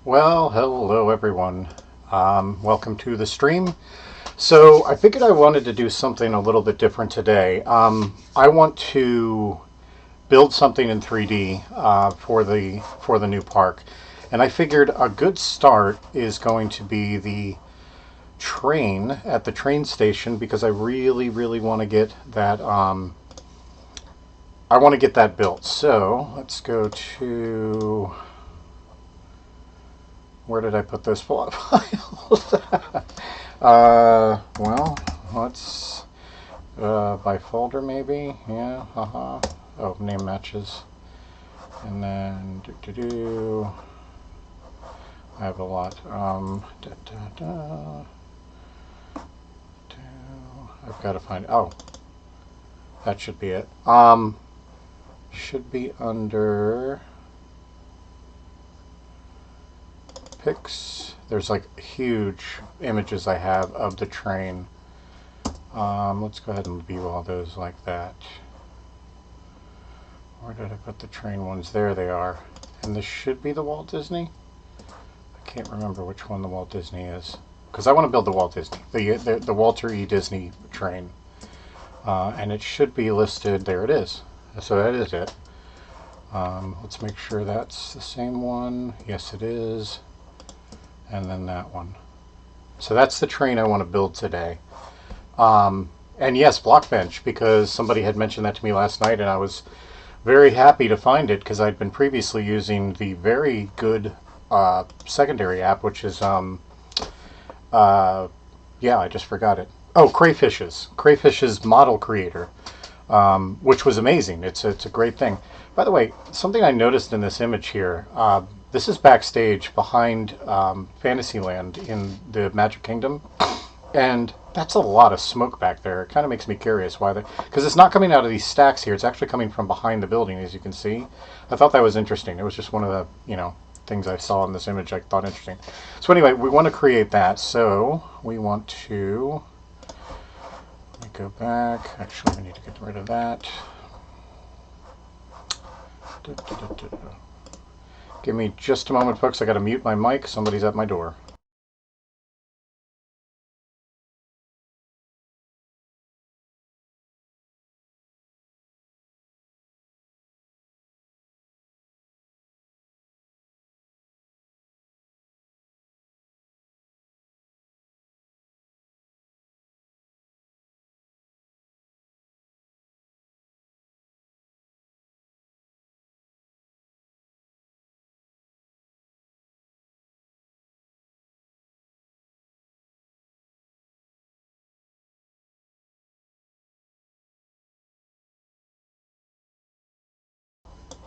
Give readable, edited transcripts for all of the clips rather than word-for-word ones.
Well, hello everyone. Welcome to the stream. So I figured I wanted to do something a little bit different today. I want to build something in 3D for the new park, and I figured a good start is going to be the train at the train station because I really want to get that. I want to get that built. So let's go to. Where did I put those files? Well, let's by folder maybe. Yeah, haha. Oh, name matches, and then I have a lot. I've got to find. Oh, that should be it. Should be under pics. There's like huge images I have of the train. Let's go ahead and view all those like that. Where did I put the train ones? There they are. And this should be the Walt Disney. I can't remember which one the Walt Disney is because I want to build the Walt Disney, the Walter E. Disney train, and it should be listed. There it is. So that is it. Let's make sure that's the same one. Yes, it is. And then that one. So that's the train I want to build today. And yes, Blockbench, because somebody had mentioned that to me last night, and I was very happy to find it because I'd been previously using the very good secondary app, which is yeah, I just forgot it. Oh, Crayfish's model creator, which was amazing. It's a great thing. By the way, something I noticed in this image here. This is backstage behind Fantasyland in the Magic Kingdom, and that's a lot of smoke back there. It kind of makes me curious why they, because it's not coming out of these stacks here. It's actually coming from behind the building, as you can see. I thought that was interesting. It was just one of the things I saw in this image I thought interesting. So anyway, we want to create that. So we want to let me go back. Actually, we need to get rid of that. Give me just a moment, folks. I got to mute my mic. Somebody's at my door.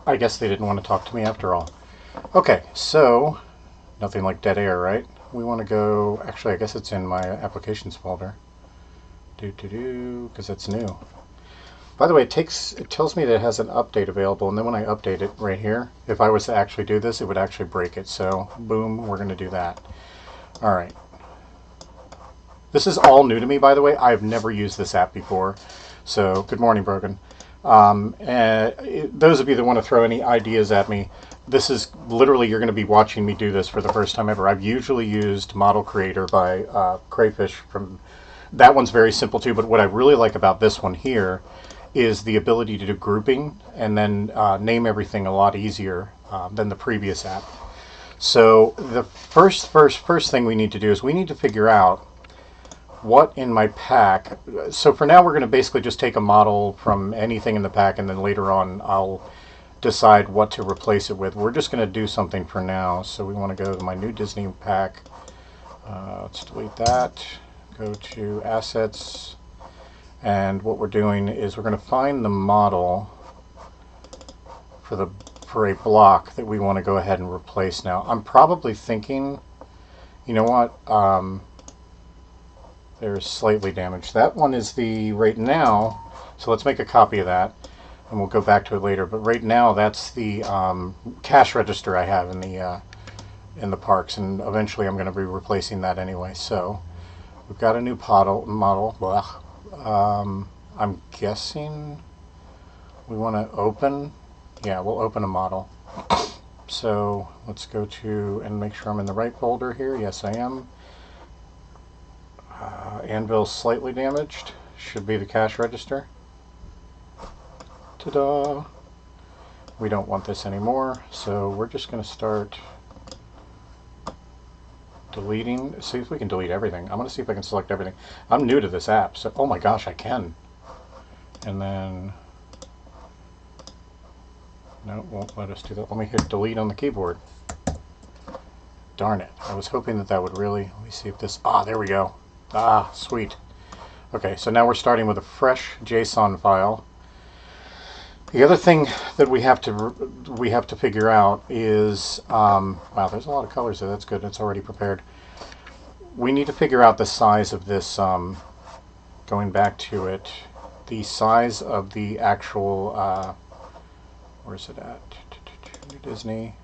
I guess they didn't want to talk to me after all. Okay, so nothing like dead air, right? We want to go. Actually, I guess it's in my applications folder. Because it's new. By the way, it tells me that it has an update available, and then when I update it right here, if I was to actually do this, it would actually break it. So, boom, we're going to do that. All right. This is all new to me, by the way. I've never used this app before. So, good morning, Brogan. Those of you that want to throw any ideas at me, this is literally, you're going to be watching me do this for the first time ever. I've usually used Model Creator by Crayfish. That one's very simple too, but what I really like about this one here is the ability to do grouping and then name everything a lot easier than the previous app. So the first thing we need to do is we need to figure out what in my pack. So for now, we're going to basically just take a model from anything in the pack, and then later on I'll decide what to replace it with. We're just going to do something for now. So we want to go to my new Disney pack. Let's delete that. Go to assets. And what we're doing is we're going to find the model for a block that we want to go ahead and replace now. I'm probably thinking, you know what? They're slightly damaged. That one is the right now. So let's make a copy of that, and we'll go back to it later. But right now, that's the cash register I have in the parks, and eventually I'm going to be replacing that anyway. So we've got a new model. I'm guessing we want to open. Yeah, we'll open a model. So let's go to and make sure I'm in the right folder here. Yes, I am. Anvil's slightly damaged. Should be the cash register. Ta-da! We don't want this anymore, so we're just going to start deleting. See if we can delete everything. I'm going to see if I can select everything. I'm new to this app, so oh my gosh, I can. And then no, it won't let us do that. Let me hit delete on the keyboard. Darn it! I was hoping that that would really. Let me see if this. Ah, there we go. Ah, sweet. Okay, so now we're starting with a fresh JSON file. The other thing that we have to figure out is wow, there's a lot of colors there. That's good. It's already prepared. We need to figure out the size of this. Going back to it, the size of the actual. Where's it at? Disney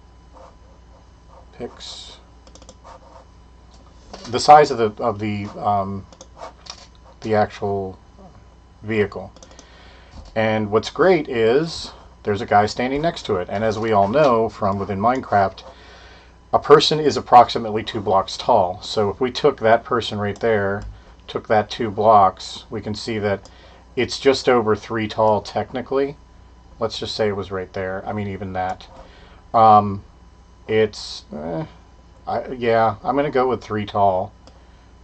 Pix. The size of the actual vehicle. And what's great is there's a guy standing next to it. And as we all know from within Minecraft, a person is approximately 2 blocks tall. So if we took that person right there, took that 2 blocks, we can see that it's just over 3 tall technically. Let's just say it was right there. I mean, even that. Yeah, I'm going to go with 3 tall.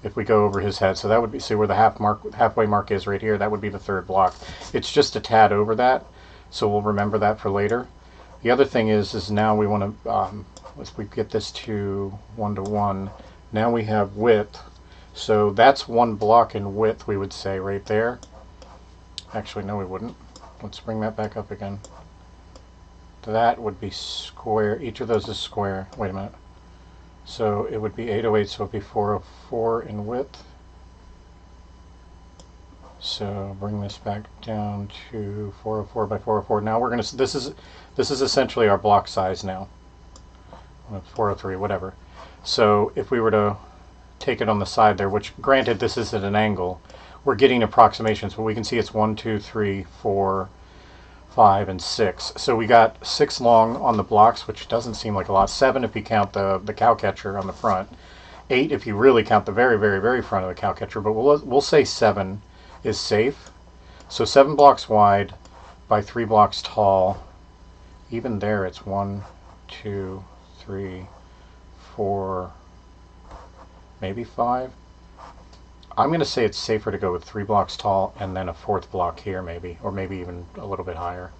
If we go over his head, so that would be, see where the halfway mark is right here, that would be the 3rd block. It's just a tad over that, so we'll remember that for later. The other thing is now we want to, if we get this to 1 to 1, now we have width, so that's 1 block in width, we would say right there. Actually, no, we wouldn't. Let's bring that back up again. That would be square. Each of those is square. Wait a minute. So it would be 808, so it would be 404 in width. So bring this back down to 404 by 404. Now we're going to, this is essentially our block size now. 403, whatever. So if we were to take it on the side there, which granted this is at an angle, we're getting approximations, but we can see it's 1, 2, 3, 4, 5, and 6. So we got 6 long on the blocks, which doesn't seem like a lot. 7 if you count the cow catcher on the front. 8 if you really count the very, very, very front of the cow catcher. But we'll say 7 is safe. So 7 blocks wide by 3 blocks tall. Even there it's 1, 2, 3, 4, maybe 5. I'm going to say it's safer to go with 3 blocks tall and then a 4th block here maybe, or maybe even a little bit higher.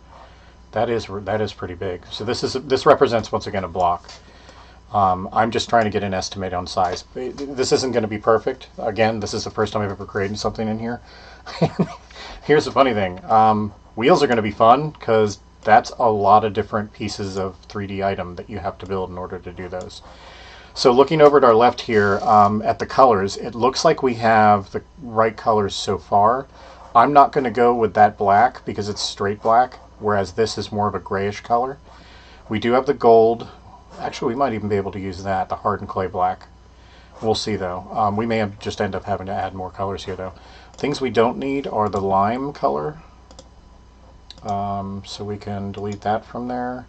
That is pretty big. So this represents once again a block. I'm just trying to get an estimate on size. This isn't going to be perfect. Again, this is the first time I've ever created something in here. Here's the funny thing. Wheels are going to be fun because that's a lot of different pieces of 3D item that you have to build in order to do those. So looking over at our left here at the colors, it looks like we have the right colors so far. I'm not going to go with that black because it's straight black, whereas this is more of a grayish color. We do have the gold. Actually, we might even be able to use that, the hardened clay black. We'll see though. We may have just end up having to add more colors here though. Things we don't need are the lime color. So we can delete that from there.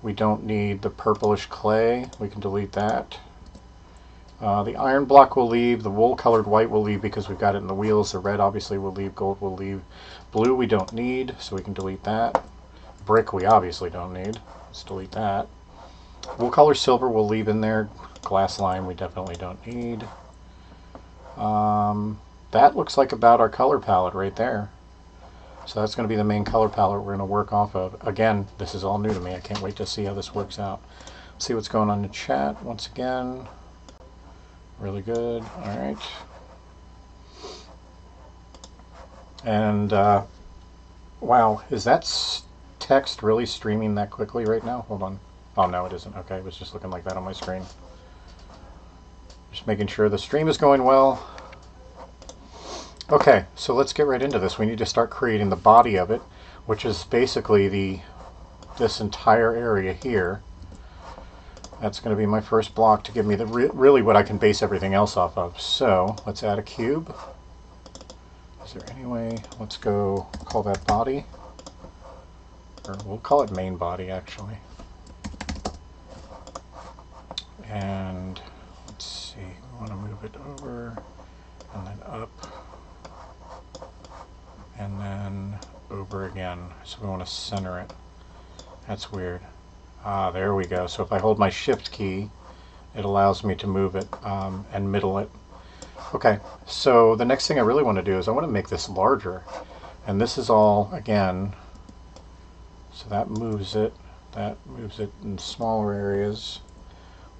We don't need the purplish clay. We can delete that. The iron block will leave. The wool colored white will leave because we've got it in the wheels. The red obviously will leave. Gold will leave. Blue we don't need, so we can delete that. Brick we obviously don't need. Let's delete that. Wool color silver we'll leave in there. Glass line we definitely don't need. That looks like about our color palette right there. So that's going to be the main color palette we're going to work off of. Again, this is all new to me. I can't wait to see how this works out. See what's going on in the chat once again. Really good. All right. And wow, is that text really streaming that quickly right now? Hold on. Oh, no, it isn't. Okay, it was just looking like that on my screen. Just making sure the stream is going well. Okay, so let's get right into this. We need to start creating the body of it, which is basically this entire area here. That's going to be my first block to give me the really what I can base everything else off of. So let's add a cube. Is there any way? Let's go call that body, or we'll call it main body actually. And let's see, we want to move it over and then up and then over again. So we want to center it. That's weird. Ah, there we go. So if I hold my shift key, it allows me to move it and middle it. Okay, so the next thing I really want to do is I want to make this larger. And this is all, again, so that moves it in smaller areas.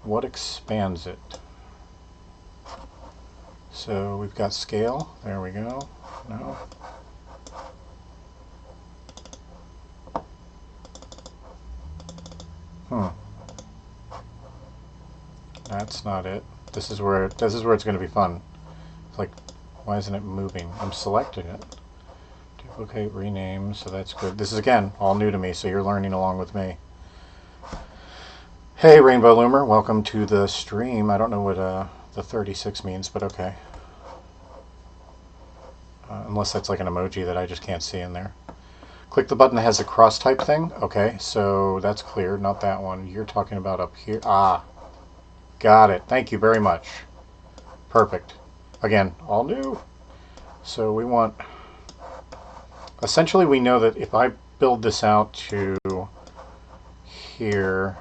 What expands it? So we've got scale, there we go. No. That's not it. This is where it's going to be fun. It's like, why isn't it moving? I'm selecting it. Duplicate, rename, so that's good. This is, again, all new to me, so you're learning along with me. Hey, Rainbow Loomer, welcome to the stream. I don't know what the 36 means, but okay. Unless that's like an emoji that I just can't see in there. Click the button that has a cross type thing. Okay, so that's clear, not that one. You're talking about up here. Ah, got it. Thank you very much. Perfect. Again, all new. So we want, essentially we know that if I build this out to here,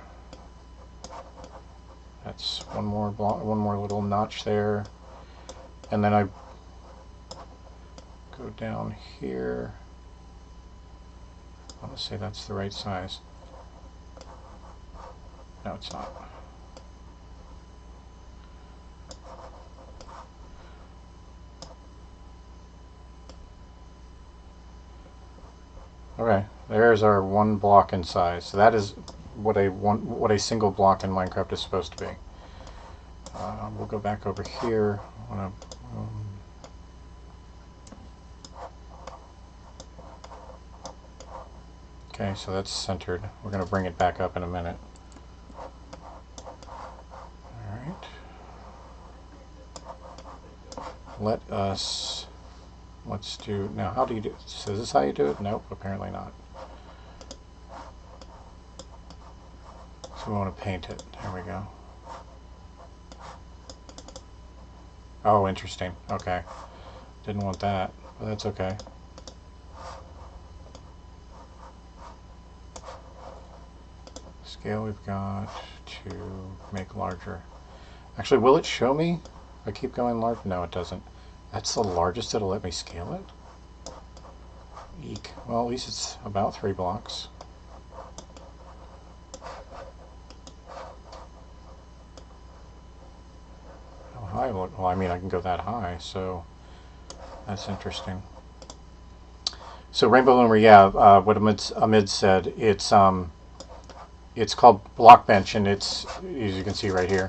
that's one more little notch there, and then I go down here. I want to say that's the right size. No, it's not. Okay, there's our one block in size. So that is what a single block in Minecraft is supposed to be. We'll go back over here. Okay, so that's centered. We're going to bring it back up in a minute. Alright. Let's do, now how do you do it? So is this how you do it? Nope, apparently not. So we want to paint it. There we go. Oh, interesting. Okay. Didn't want that, but that's okay. Scale we've got to make larger. Actually, will it show me? If I keep going large? No, it doesn't. That's the largest it'll let me scale it? Eek. Well, at least it's about 3 blocks. How high will it? Well, I mean, I can go that high, so that's interesting. So Rainbow Loomer, yeah, what Amid said, it's called Blockbench, and it's, as you can see right here.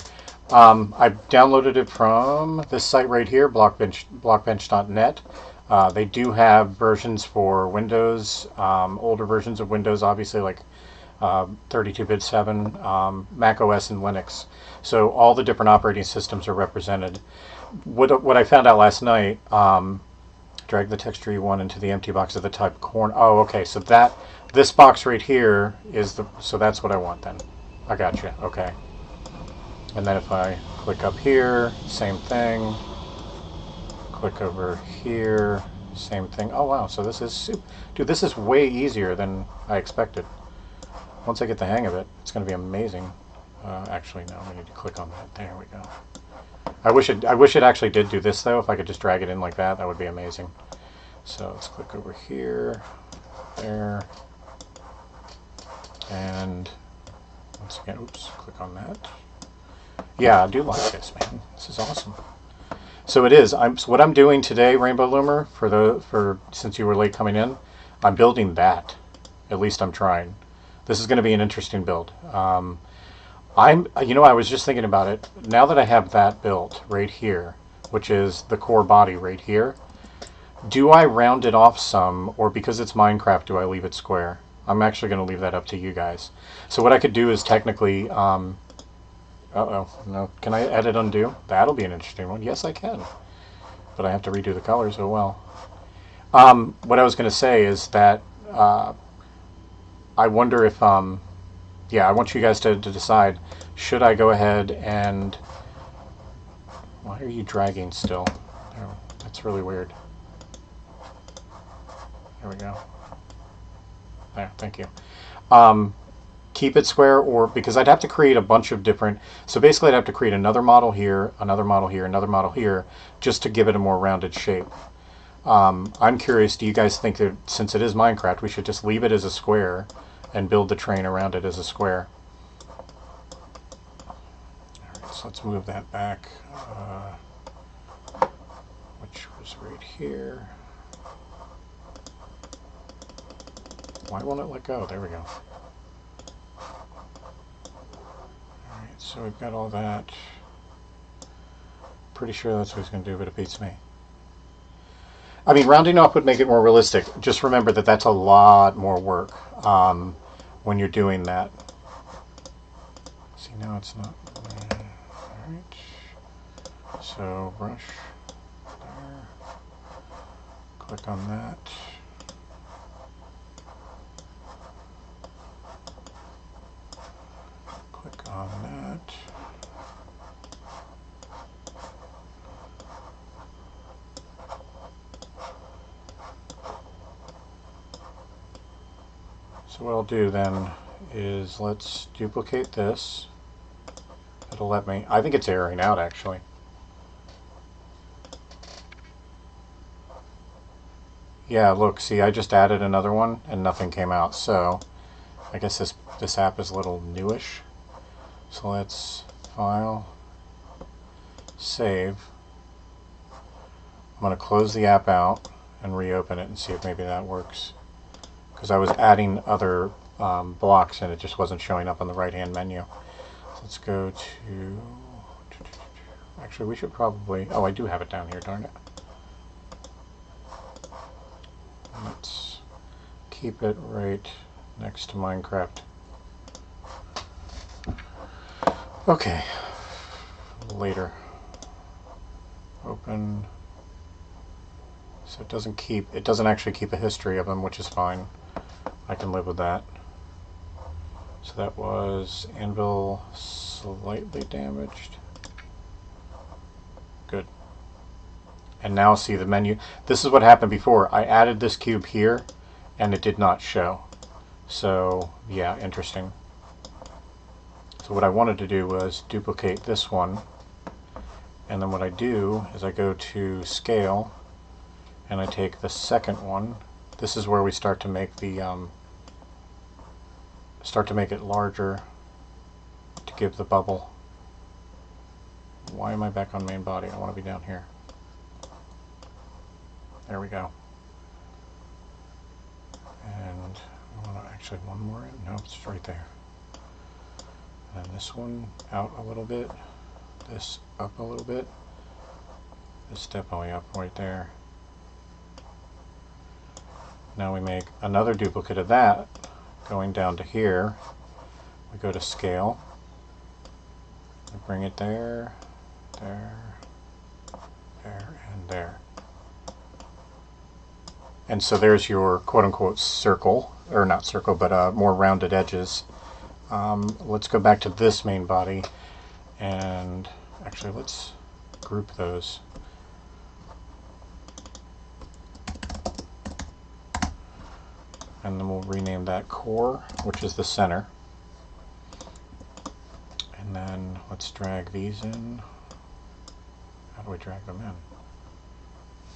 I've downloaded it from this site right here, blockbench.net. They do have versions for Windows, older versions of Windows, obviously, like 32-bit 7, Mac OS, and Linux. So all the different operating systems are represented. What I found out last night, drag the texture you want into the empty box of the type corner. Oh, okay, so this box right here is so that's what I want then. I got you, okay. And then if I click up here, same thing. Click over here, same thing. Oh wow, so this is, dude, this is way easier than I expected. Once I get the hang of it, it's going to be amazing. Actually, no, we need to click on that. There we go. I wish it actually did do this though. If I could just drag it in like that, that would be amazing. So let's click over here, there, and once again, oops, click on that. Yeah, I do like this, man. This is awesome. So it is. So what I'm doing today, Rainbow Loomer, since you were late coming in, I'm building that. At least I'm trying. This is going to be an interesting build. I was just thinking about it. Now that I have that built right here, which is the core body right here, do I round it off some, or because it's Minecraft, do I leave it square? I'm actually going to leave that up to you guys. So what I could do is technically, no, can I edit undo? That'll be an interesting one. Yes, I can. But I have to redo the colors, oh well. What I was going to say is that I wonder if, yeah, I want you guys to decide, should I go ahead and... Why are you dragging still? Oh, that's really weird. There we go. There, thank you. Keep it square, or because I'd have to create a bunch of different... So basically I'd have to create another model here, another model here, another model here, just to give it a more rounded shape. I'm curious, do you guys think that since it is Minecraft, we should just leave it as a square and build the train around it as a square? Alright, so let's move that back, which was right here. Why won't it let go? There we go. Alright, so we've got all that. Pretty sure that's what he's going to do, but it beats me. I mean, rounding off would make it more realistic. Just remember that that's a lot more work when you're doing that. See, now it's not. Alright. So, brush there. Click on that. Click on that. So what I'll do then is let's duplicate this. It'll let me. I think it's erroring out actually. Yeah, look, see, I just added another one and nothing came out. So I guess this app is a little newish. So let's file, save. I'm going to close the app out and reopen it and see if maybe that works. Because I was adding other blocks and it just wasn't showing up on the right hand menu. So let's go to... Actually, we should probably... Oh, I do have it down here, darn it. Let's keep it right next to Minecraft. Okay, later. Open. So it doesn't actually keep a history of them, which is fine. I can live with that. So that was anvil slightly damaged. Good. And now see the menu. This is what happened before. I added this cube here and it did not show. So yeah, interesting. So what I wanted to do was duplicate this one, and then what I do is I go to scale and I take the second one. This is where we start to make the it larger to give the bubble. Why am I back on main body? I want to be down here. There we go. And I want to actually one more in. No, it's right there. And this one out a little bit, this up a little bit, this definitely up right there. Now we make another duplicate of that, going down to here. We go to scale, we bring it there, there, there, and there. And so there's your quote-unquote circle, or not circle, but more rounded edges. Let's go back to this main body, and actually let's group those. And then we'll rename that core, which is the center. And then let's drag these in. How do we drag them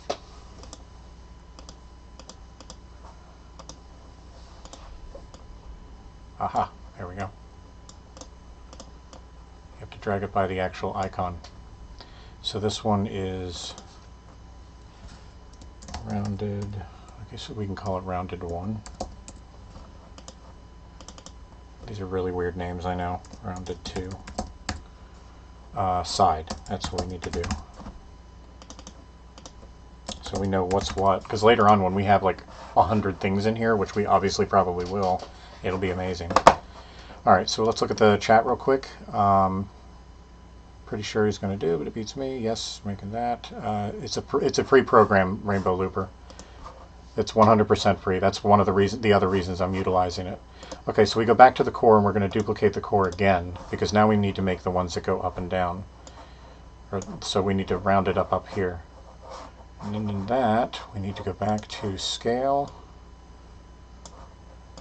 in? Aha, there we go. You have to drag it by the actual icon. So this one is rounded, I guess we can call it rounded 1. These are really weird names, I know. Rounded 2. Side, that's what we need to do. So we know what's what, because later on when we have like 100 things in here, which we obviously probably will, it'll be amazing. Alright, so let's look at the chat real quick. Pretty sure he's going to do, but it beats me. Yes, making that. It's a free program, Rainbow Looper. It's 100% free. That's one of the other reasons I'm utilizing it. Okay, so we go back to the core and we're going to duplicate the core again because now we need to make the ones that go up and down. So we need to round it up here. And then in that, we need to go back to scale,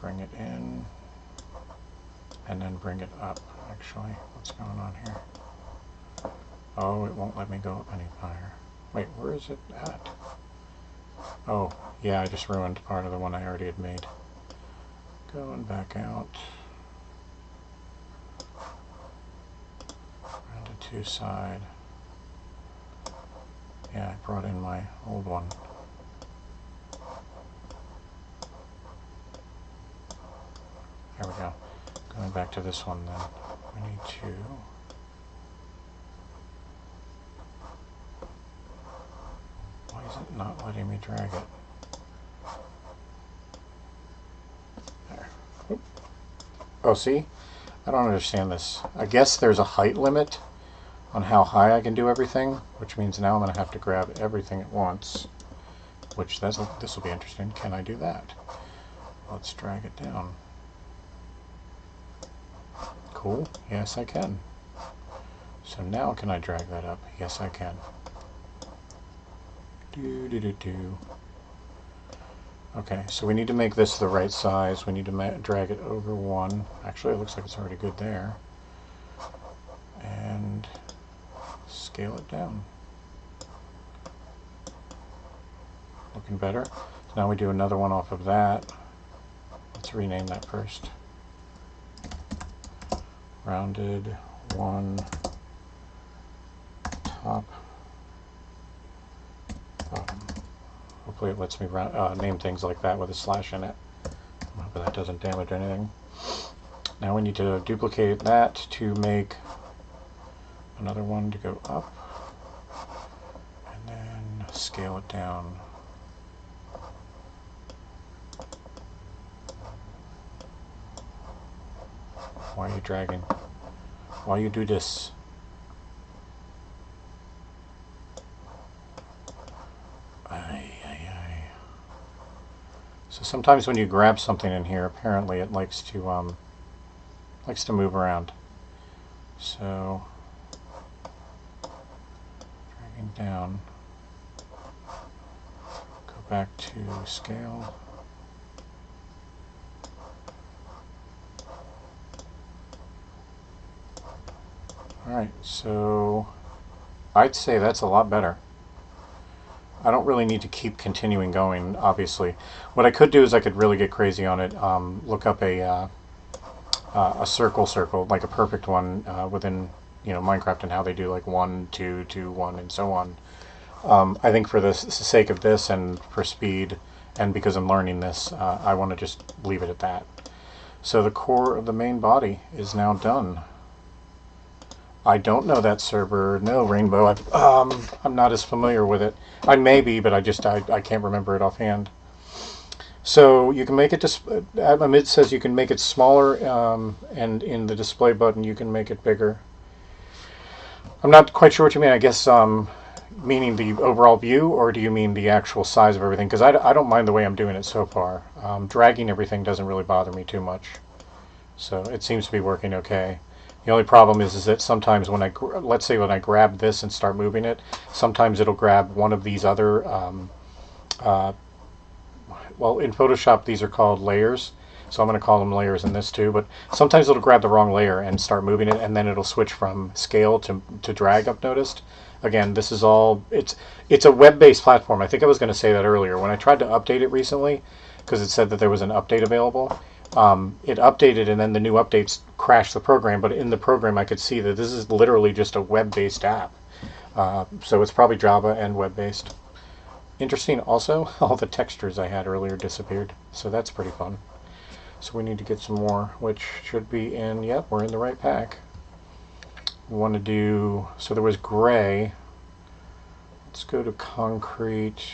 bring it in, and then bring it up. Actually, what's going on here? Oh, it won't let me go up any higher. Wait, where is it at? Oh, yeah, I just ruined part of the one I already had made. Going back out. Rounded to side. Yeah, I brought in my old one. There we go. Going back to this one then. We need to... Why is it not letting me drag it? There. Oop. Oh, see? I don't understand this. I guess there's a height limit on how high I can do everything, which means now I'm going to have to grab everything at once, which this will be interesting. Can I do that? Let's drag it down. Cool. Yes, I can. So now can I drag that up? Yes, I can. Okay, so we need to make this the right size. We need to drag it over one. Actually, it looks like it's already good there. And scale it down. Looking better. So now we do another one off of that. Let's rename that first. Rounded one, top, bottom. Hopefully it lets me name things like that with a slash in it. I'm hoping that doesn't damage anything. Now we need to duplicate that to make another one to go up, and then scale it down. Why are you dragging? Why you do this? So sometimes when you grab something in here, apparently it likes to move around. So dragging down, go back to scale. Alright, so I'd say that's a lot better. I don't really need to keep continuing going, obviously. What I could do is I could really get crazy on it, look up a circle, like a perfect one within Minecraft, and how they do like 1, 2, 2, 1, and so on. I think for the sake of this and for speed, and because I'm learning this, I want to just leave it at that. So the core of the main body is now done. I don't know that server. No, Rainbow. I'm not as familiar with it. I may be, but I can't remember it offhand. So you can make it, Amit says you can make it smaller, and in the display button you can make it bigger. I'm not quite sure what you mean. I guess meaning the overall view, or do you mean the actual size of everything? Because I don't mind the way I'm doing it so far. Dragging everything doesn't really bother me too much. So it seems to be working okay. The only problem is that sometimes when let's say when I grab this and start moving it, sometimes it'll grab one of these other, well, in Photoshop these are called layers, so I'm going to call them layers in this too, but sometimes it'll grab the wrong layer and start moving it, and then it'll switch from scale to drag, I've noticed. Again, this is all, it's a web-based platform. I think I was going to say that earlier. When I tried to update it recently, because it said that there was an update available, it updated, and then the new updates crashed the program, but in the program I could see that this is literally just a web-based app. So it's probably Java and web-based. Interesting also, all the textures I had earlier disappeared, so that's pretty fun. So we need to get some more, which should be in, yep, we're in the right pack. We want to do, so there was gray. Let's go to concrete.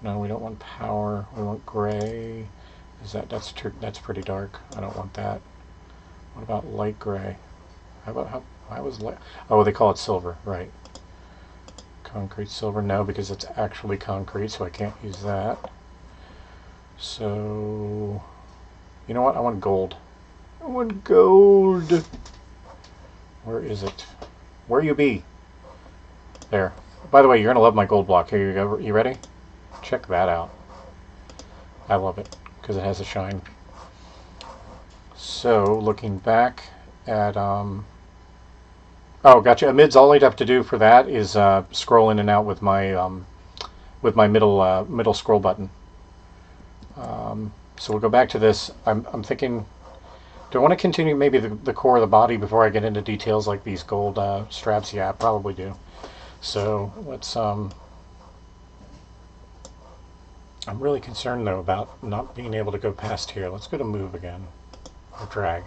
No, we don't want power, we want gray. That's pretty dark. I don't want that. What about light gray? Why was light? Oh, they call it silver, right? Concrete silver, no, because it's actually concrete, so I can't use that. So You know what? I want gold. I want gold. Where is it? Where you be? There. By the way, you're going to love my gold block. Here you go. You ready? Check that out. I love it because it has a shine. So, looking back at... Oh, gotcha. Amid's all I'd have to do for that is scroll in and out with my middle scroll button. So we'll go back to this. I'm thinking... Do I want to continue maybe the core of the body before I get into details like these gold straps? Yeah, I probably do. So let's... I'm really concerned though about not being able to go past here. Let's go to move again. Or drag.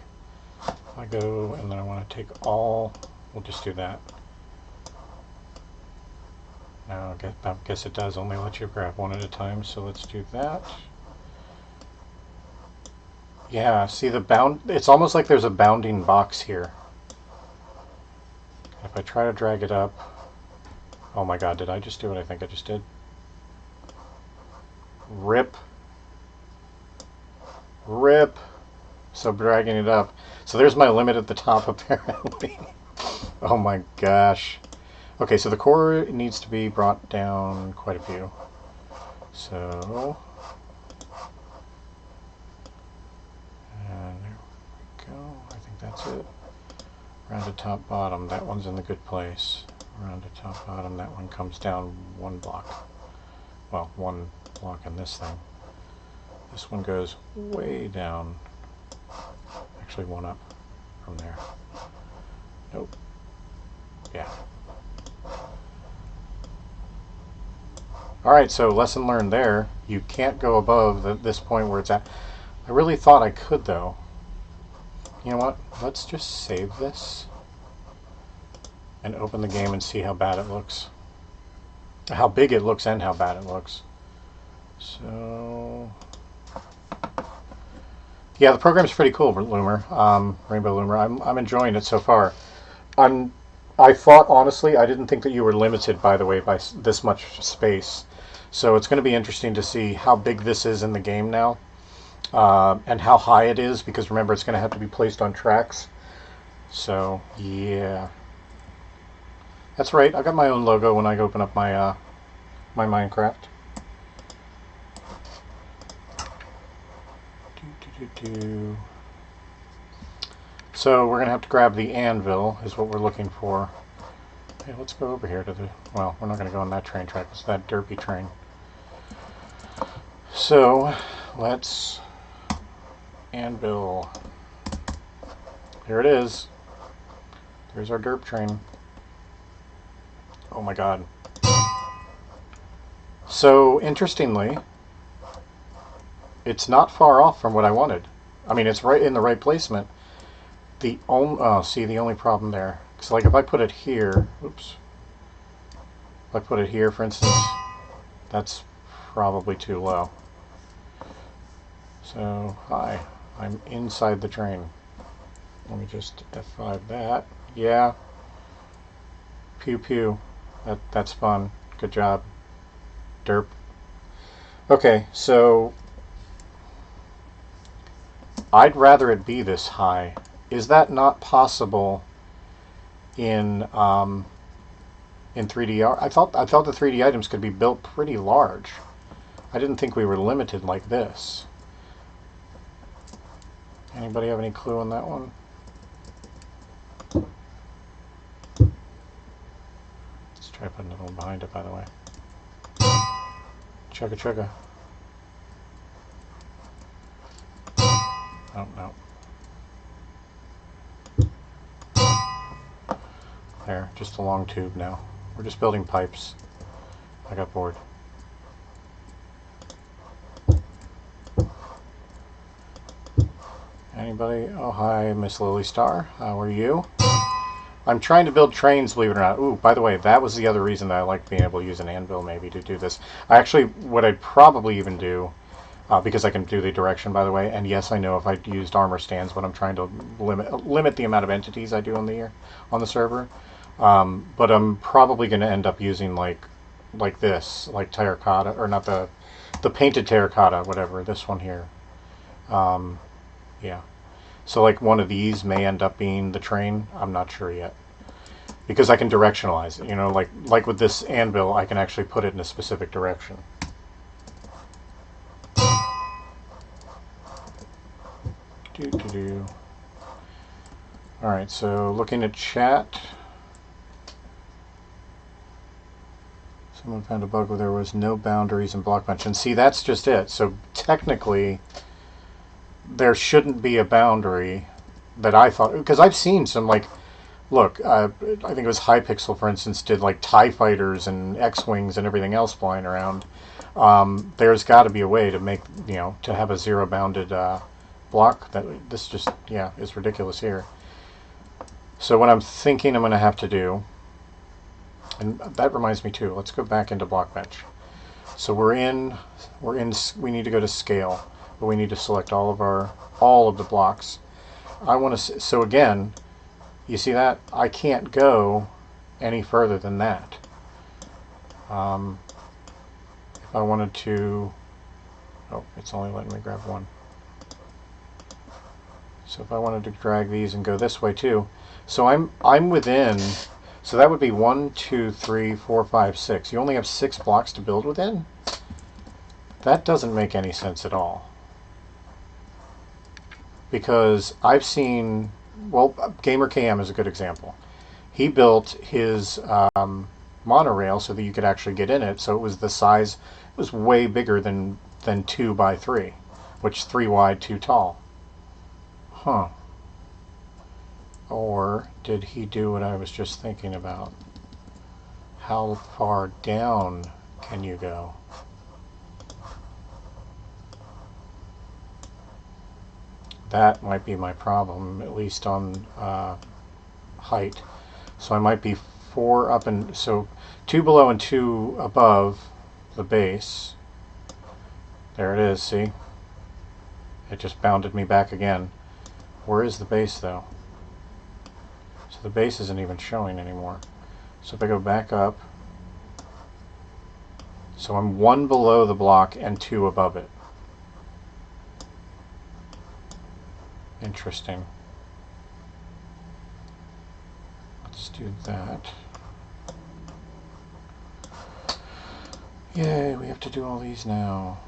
I go and then I want to take all... We'll just do that. Now I guess it does only let you grab one at a time, so let's do that. Yeah, see the bound... It's almost like there's a bounding box here. If I try to drag it up... Oh my god, did I just do what I think I just did? Rip. Rip. So dragging it up. So there's my limit at the top apparently. Oh my gosh. Okay, so the core needs to be brought down quite a few. So... And there we go. I think that's it. Rounded top bottom. That one's in the good place. Rounded top bottom. That one comes down one block. Well, one block in this thing. This one goes way down. Actually, one up from there. Nope. Yeah. Alright, so lesson learned there. You can't go above this point where it's at. I really thought I could, though. You know what? Let's just save this and open the game and see how bad it looks. How big it looks and how bad it looks. So... Yeah, the program's pretty cool, Loomer. Rainbow Loomer. I'm enjoying it so far. I thought, honestly, I didn't think that you were limited, by the way, by this much space. So it's going to be interesting to see how big this is in the game now. And how high it is, because remember, it's going to have to be placed on tracks. So, yeah. That's right, I got my own logo when I open up my, my Minecraft. So we're going to have to grab the anvil, is what we're looking for. Hey, let's go over here to the... Well, we're not going to go on that train track. It's that derpy train. So, let's... Anvil. Here it is. There's our derp train. Oh my god. So, interestingly, it's not far off from what I wanted. I mean, it's right in the right placement. The only problem there. So, like, if I put it here, oops. If I put it here, for instance, that's probably too low. So, hi, I'm inside the train. Let me just F5 that. Yeah. Pew pew. That's fun. Good job. Derp. Okay, so I'd rather it be this high. Is that not possible in 3D? I thought the 3D items could be built pretty large. I didn't think we were limited like this. Anybody have any clue on that one? Let's try putting another one behind it, by the way. Chugga chugga. Oh, no. There, just a long tube now. We're just building pipes. I got bored. Anybody? Oh, hi, Miss Lily Star. How are you? I'm trying to build trains, believe it or not. Ooh, by the way, that was the other reason that I like being able to use an anvil maybe to do this. What I'd probably even do, because I can do the direction, by the way, and yes, I know if I used armor stands, but I'm trying to limit the amount of entities I do on the server. But I'm probably going to end up using like this, like terracotta, or not the painted terracotta, whatever, this one here. Yeah. So like one of these may end up being the train. I'm not sure yet. Because I can directionalize it. You know, like with this anvil, I can actually put it in a specific direction. Alright, so looking at chat. Someone found a bug where there was no boundaries in Blockbench. And see, that's just it. So technically, there shouldn't be a boundary that I thought, because I've seen some, like, look, I think it was Hypixel, for instance, did like TIE fighters and X-Wings and everything else flying around. There's got to be a way to make, you know, to have a zero bounded block. That this just, yeah, is ridiculous here. So what I'm thinking I'm going to have to do, and that reminds me too, let's go back into Blockbench. So we need to go to scale, but we need to select all of the blocks. I want to, so again, you see that? I can't go any further than that. If I wanted to, oh, it's only letting me grab one. So if I wanted to drag these and go this way too, so I'm within, so that would be 1, 2, 3, 4, 5, 6. You only have 6 blocks to build within? That doesn't make any sense at all. Because I've seen, well, Gamer KM is a good example. He built his monorail so that you could actually get in it, so it was the size, it was way bigger than 2 by 3, which 3 wide, 2 tall. Huh. Or did he do what I was just thinking about? How far down can you go? That might be my problem, at least on height. So I might be 4 up and, so 2 below and 2 above the base. There it is, see? It just bounded me back again. Where is the base though? So the base isn't even showing anymore. So if I go back up, so I'm 1 below the block and 2 above it. Interesting. Let's do that. Yay, we have to do all these now.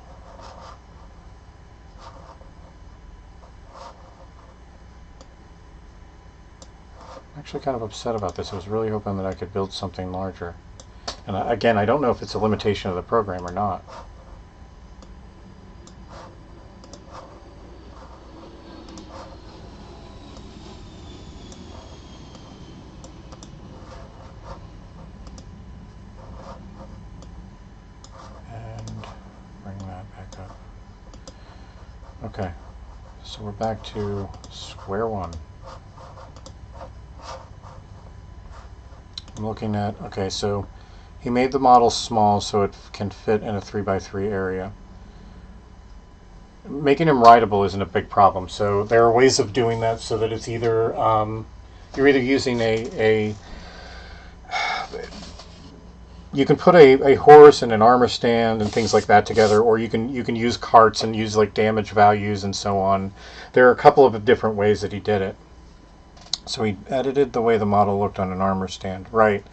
I'm actually kind of upset about this. I was really hoping that I could build something larger. And again, I don't know if it's a limitation of the program or not. And bring that back up. Okay, so we're back to square one. I'm looking at, okay, so he made the model small so it can fit in a 3x3 area. Making him rideable isn't a big problem, so there are ways of doing that so that it's either, you're either using you can put a horse and an armor stand and things like that together, or you can use carts and use like damage values and so on. There are a couple of different ways that he did it. So he edited the way the model looked on an armor stand. Right.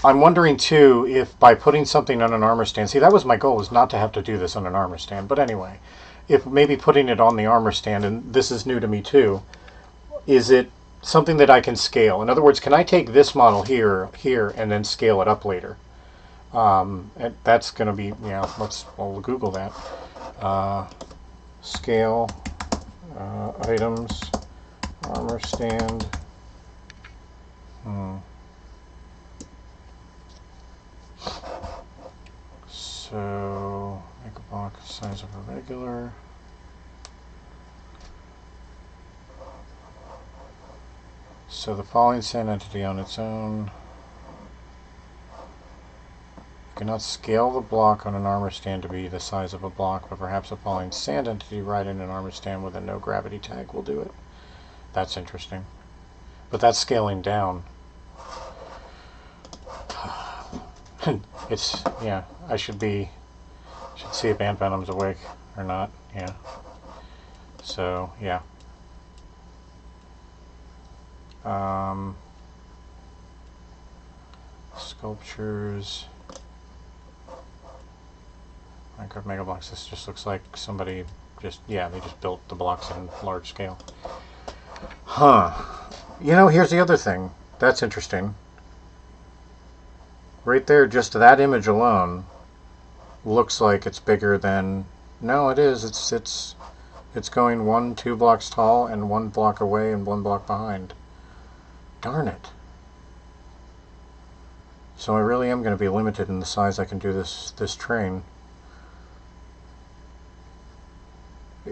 I'm wondering too if by putting something on an armor stand, see, that was my goal, was not to have to do this on an armor stand. But anyway, if maybe putting it on the armor stand, and this is new to me too, is it something that I can scale? In other words, can I take this model here, and then scale it up later? And that's going to be, yeah, we'll Google that. Scale items, armor stand. So make a block the size of a regular. So the falling sand entity on its own. You cannot scale the block on an armor stand to be the size of a block, but perhaps a falling sand entity right in an armor stand with a no gravity tag will do it. That's interesting. But that's scaling down. It's, yeah, I should see if Ant Venom's awake or not, yeah. So, yeah. Sculptures. Minecraft Mega Blocks. This just looks like somebody just, yeah, they just built the blocks on large scale. Huh. You know, here's the other thing. That's interesting. Right there, just that image alone looks like it's bigger than... No, it is. It's going 2 blocks tall and 1 block away and 1 block behind. Darn it. So I really am going to be limited in the size I can do this train.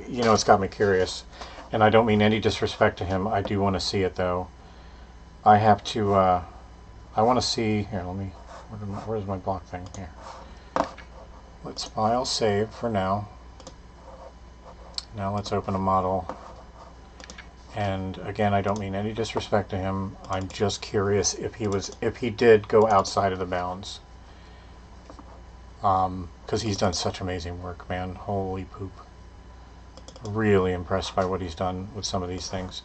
You know, it's got me curious. And I don't mean any disrespect to him. I do want to see it, though. I have to, I want to see... Here, let me... Where's my block thing? Here. Let's file save for now. Now let's open a model. And again, I don't mean any disrespect to him. I'm just curious if he did go outside of the bounds. Because he's done such amazing work, man. Holy poop. Really impressed by what he's done with some of these things.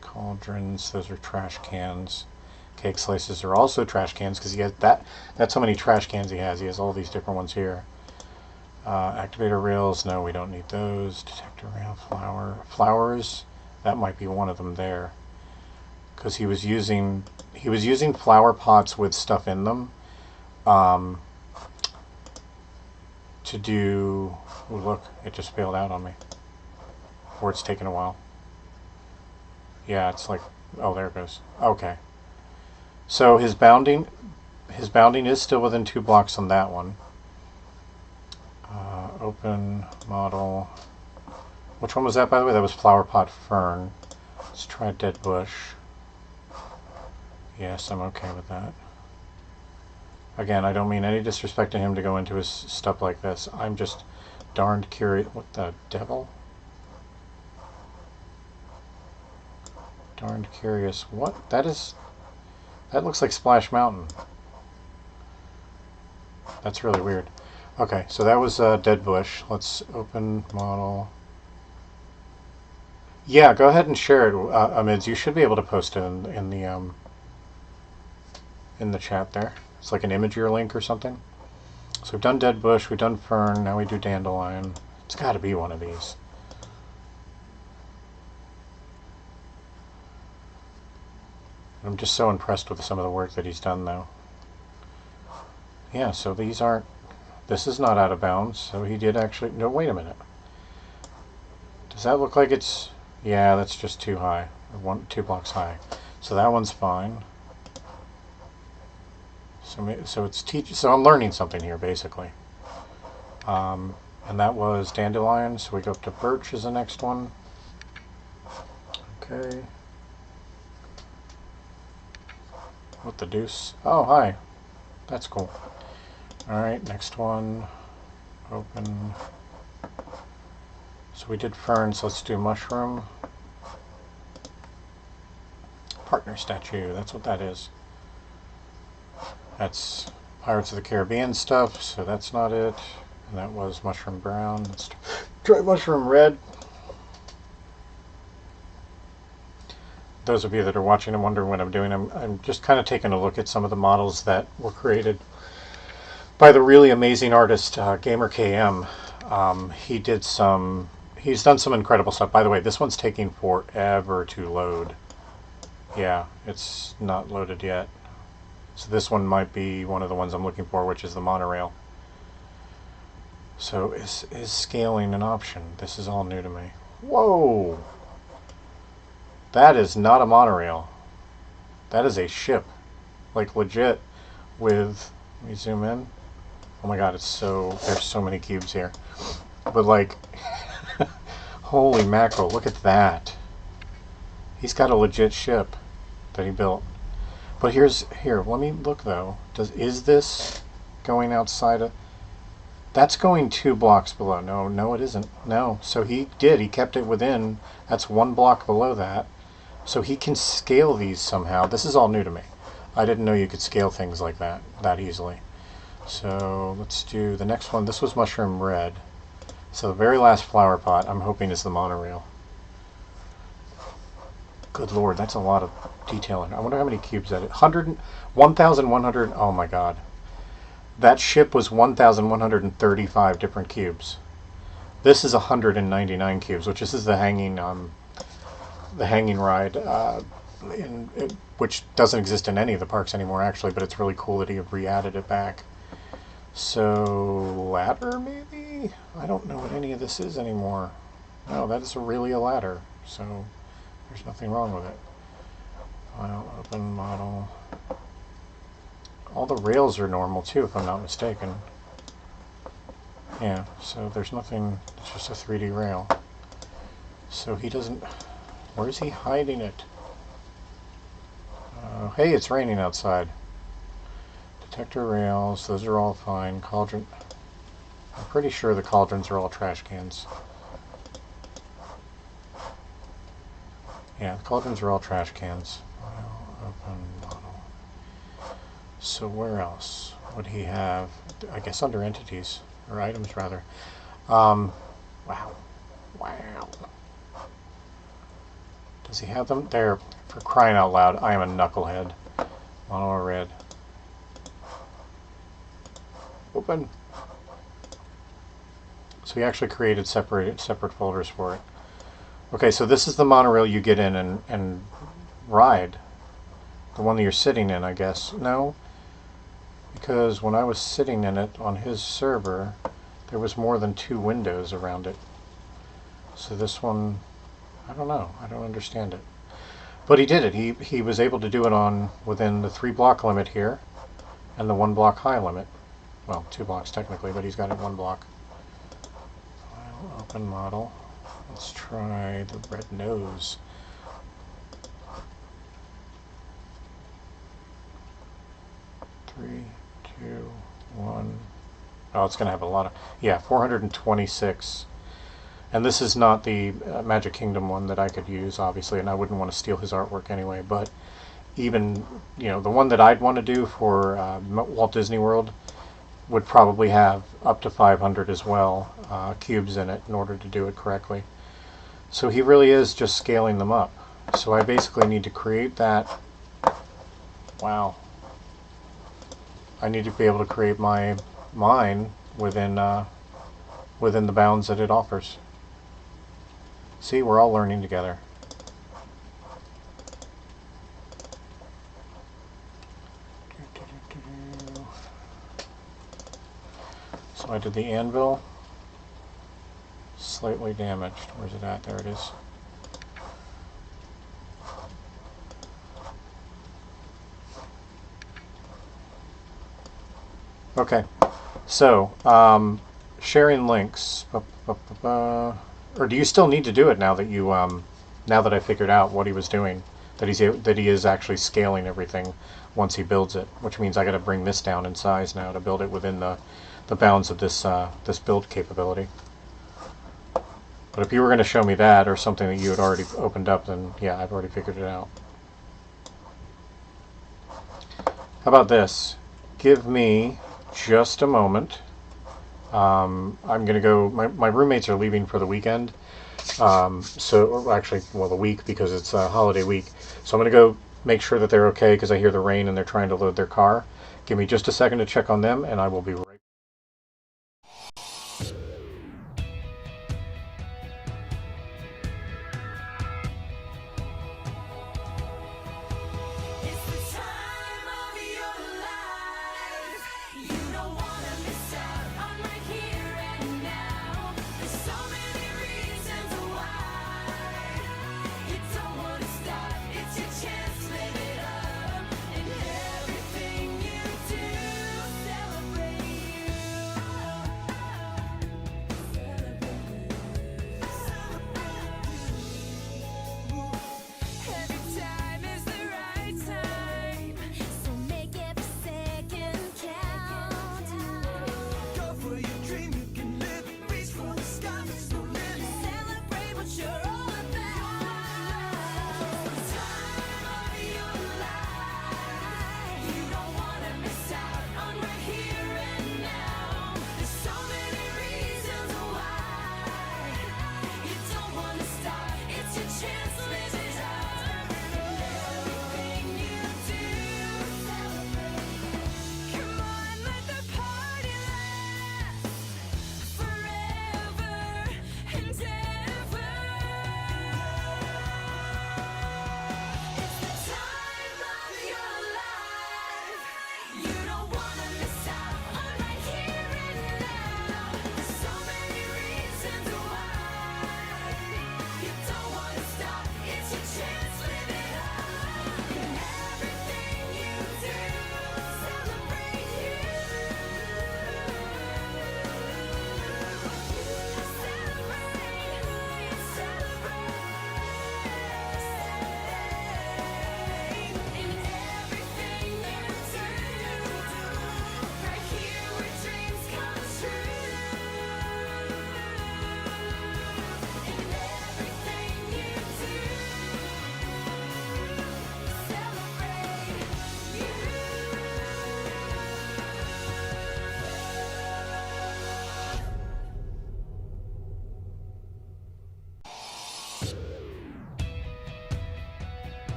Cauldrons, those are trash cans. Cake slices are also trash cans because he has that's how many trash cans he has. He has all these different ones here. Activator rails, no, we don't need those. Detector rail, flowers, that might be one of them there. Because he was using flower pots with stuff in them to do... Ooh, look, it just bailed out on me. Or it's taken a while. Yeah, it's like... Oh, there it goes. Okay. So his bounding is still within 2 blocks on that one. Open model. Which one was that, by the way? That was flower pot fern. Let's try dead bush. Yes, I'm okay with that. Again, I don't mean any disrespect to him to go into his stuff like this. I'm just darned curious. What the devil? Darned curious. What? That looks like Splash Mountain. That's really weird. Okay, so that was dead bush. Let's open model. Yeah, go ahead and share it, Amids. You should be able to post it in the chat there. It's like an Imagery link or something. So we've done dead bush, we've done fern, now we do dandelion. It's got to be one of these. I'm just so impressed with some of the work that he's done, though. Yeah, so these aren't... This is not out of bounds, so he did actually... No, wait a minute. Does that look like it's... Yeah, that's just too high. 2 blocks high. So that one's fine. So it's So I'm learning something here, basically. And that was dandelion, so we go up to birch as the next one. Okay. What the deuce? Oh, hi. That's cool. Alright, next one. Open. So we did fern, so let's do mushroom. Partner statue, that's what that is. That's Pirates of the Caribbean stuff, so that's not it. And that was mushroom brown. Let's try mushroom red. Those of you that are watching and wondering what I'm doing, I'm just kind of taking a look at some of the models that were created by the really amazing artist GamerKM. He's done some incredible stuff. By the way, this one's taking forever to load. Yeah, it's not loaded yet. So this one might be one of the ones I'm looking for, which is the monorail. So is scaling an option? This is all new to me. Whoa! That is not a monorail. That is a ship. Like legit with... Let me zoom in. Oh my god, there's so many cubes here. But like... Holy mackerel, look at that. He's got a legit ship that he built. But here, let me look though. Is this going outside of... That's going 2 blocks below. No, it isn't. No, so he kept it within. That's 1 block below that. So he can scale these somehow. This is all new to me. I didn't know you could scale things like that easily. So let's do the next one. This was mushroom red. So the very last flower pot, I'm hoping, is the monorail. Good lord, that's a lot of detailing. I wonder how many cubes that is. 1,100. Oh my god. That ship was 1,135 different cubes. This is 199 cubes, which this is the hanging ride, which doesn't exist in any of the parks anymore, actually. But it's really cool that he re-added it back. So ladder, maybe? I don't know what any of this is anymore. No, that is really a ladder. So there's nothing wrong with it. File, open, model. All the rails are normal too, if I'm not mistaken. Yeah, so there's nothing, it's just a 3D rail. So he doesn't, where is he hiding it? Hey, it's raining outside. Detector rails, those are all fine. Cauldron, I'm pretty sure the cauldrons are all trash cans. Yeah, the cauldrons are all trash cans. Open model. So where else would he have? I guess under entities, or items rather. Wow. Wow. Does he have them? There, for crying out loud, I am a knucklehead. Mono red. Open. So he actually created separate folders for it. Okay, so this is the monorail you get in and ride. The one that you're sitting in, I guess. No, because when I was sitting in it on his server, there was more than 2 windows around it. So this one, I don't know. I don't understand it. But he did it. He was able to do it on within the 3 block limit here and the 1 block high limit. Well, 2 blocks technically, but he's got it 1 block. File, open model. Let's try the red nose. Three, 2, 1. Oh, it's going to have a lot of... Yeah, 426. And this is not the Magic Kingdom one that I could use, obviously, and I wouldn't want to steal his artwork anyway. But even, you know, the one that I'd want to do for Walt Disney World would probably have up to 500 as well, cubes in it in order to do it correctly. So he really is just scaling them up. So I basically need to create that. Wow. I need to be able to create mine within the bounds that it offers. See, we're all learning together. So I did the anvil. Slightly damaged. Where's it at? There it is. Okay, so sharing links. Or do you still need to do it now that you now that I figured out what he was doing? That he is actually scaling everything once he builds it, which means I got to bring this down in size now to build it within the bounds of this this build capability. But if you were going to show me that or something that you had already opened up, then yeah, I've already figured it out. How about this? Give me just a moment. I'm going to go, my roommates are leaving for the weekend. Or actually, well, the week, because it's a holiday week. So I'm going to go make sure that they're okay because I hear the rain and they're trying to load their car. Give me just a second to check on them and I will be right back.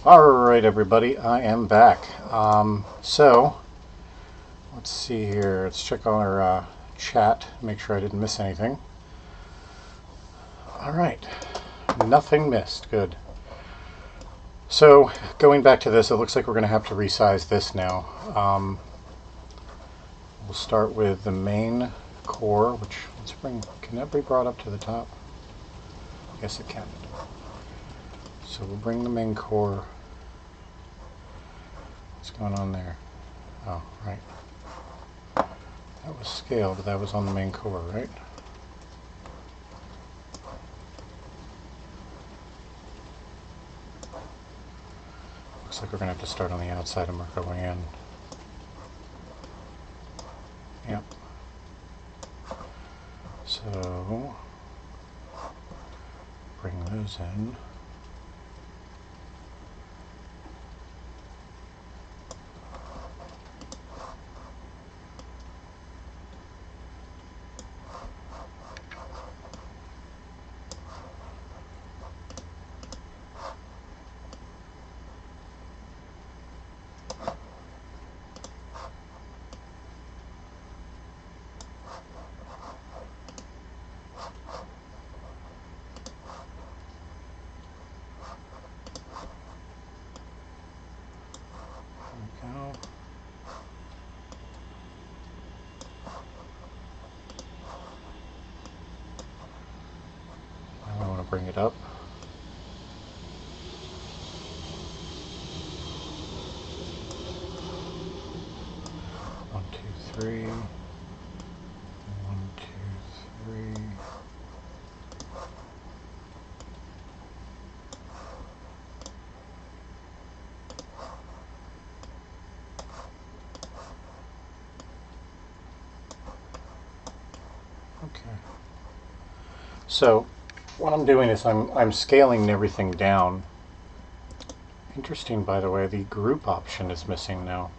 Alright everybody, I am back. So, let's see here. Let's check on our chat, make sure I didn't miss anything. Alright, nothing missed, good. So, going back to this, it looks like we're going to have to resize this now. We'll start with the main core, which, can that be brought up to the top? Yes it can. So we'll bring the main core. What's going on there? Oh, right. That was scaled, but that was on the main core, right? Looks like we're going to have to start on the outside and work our way in. Yep. So, bring those in. Bring it up. One, two, three. 1, 2, 3. Okay. So what I'm doing is I'm scaling everything down. Interesting, by the way, the group option is missing now.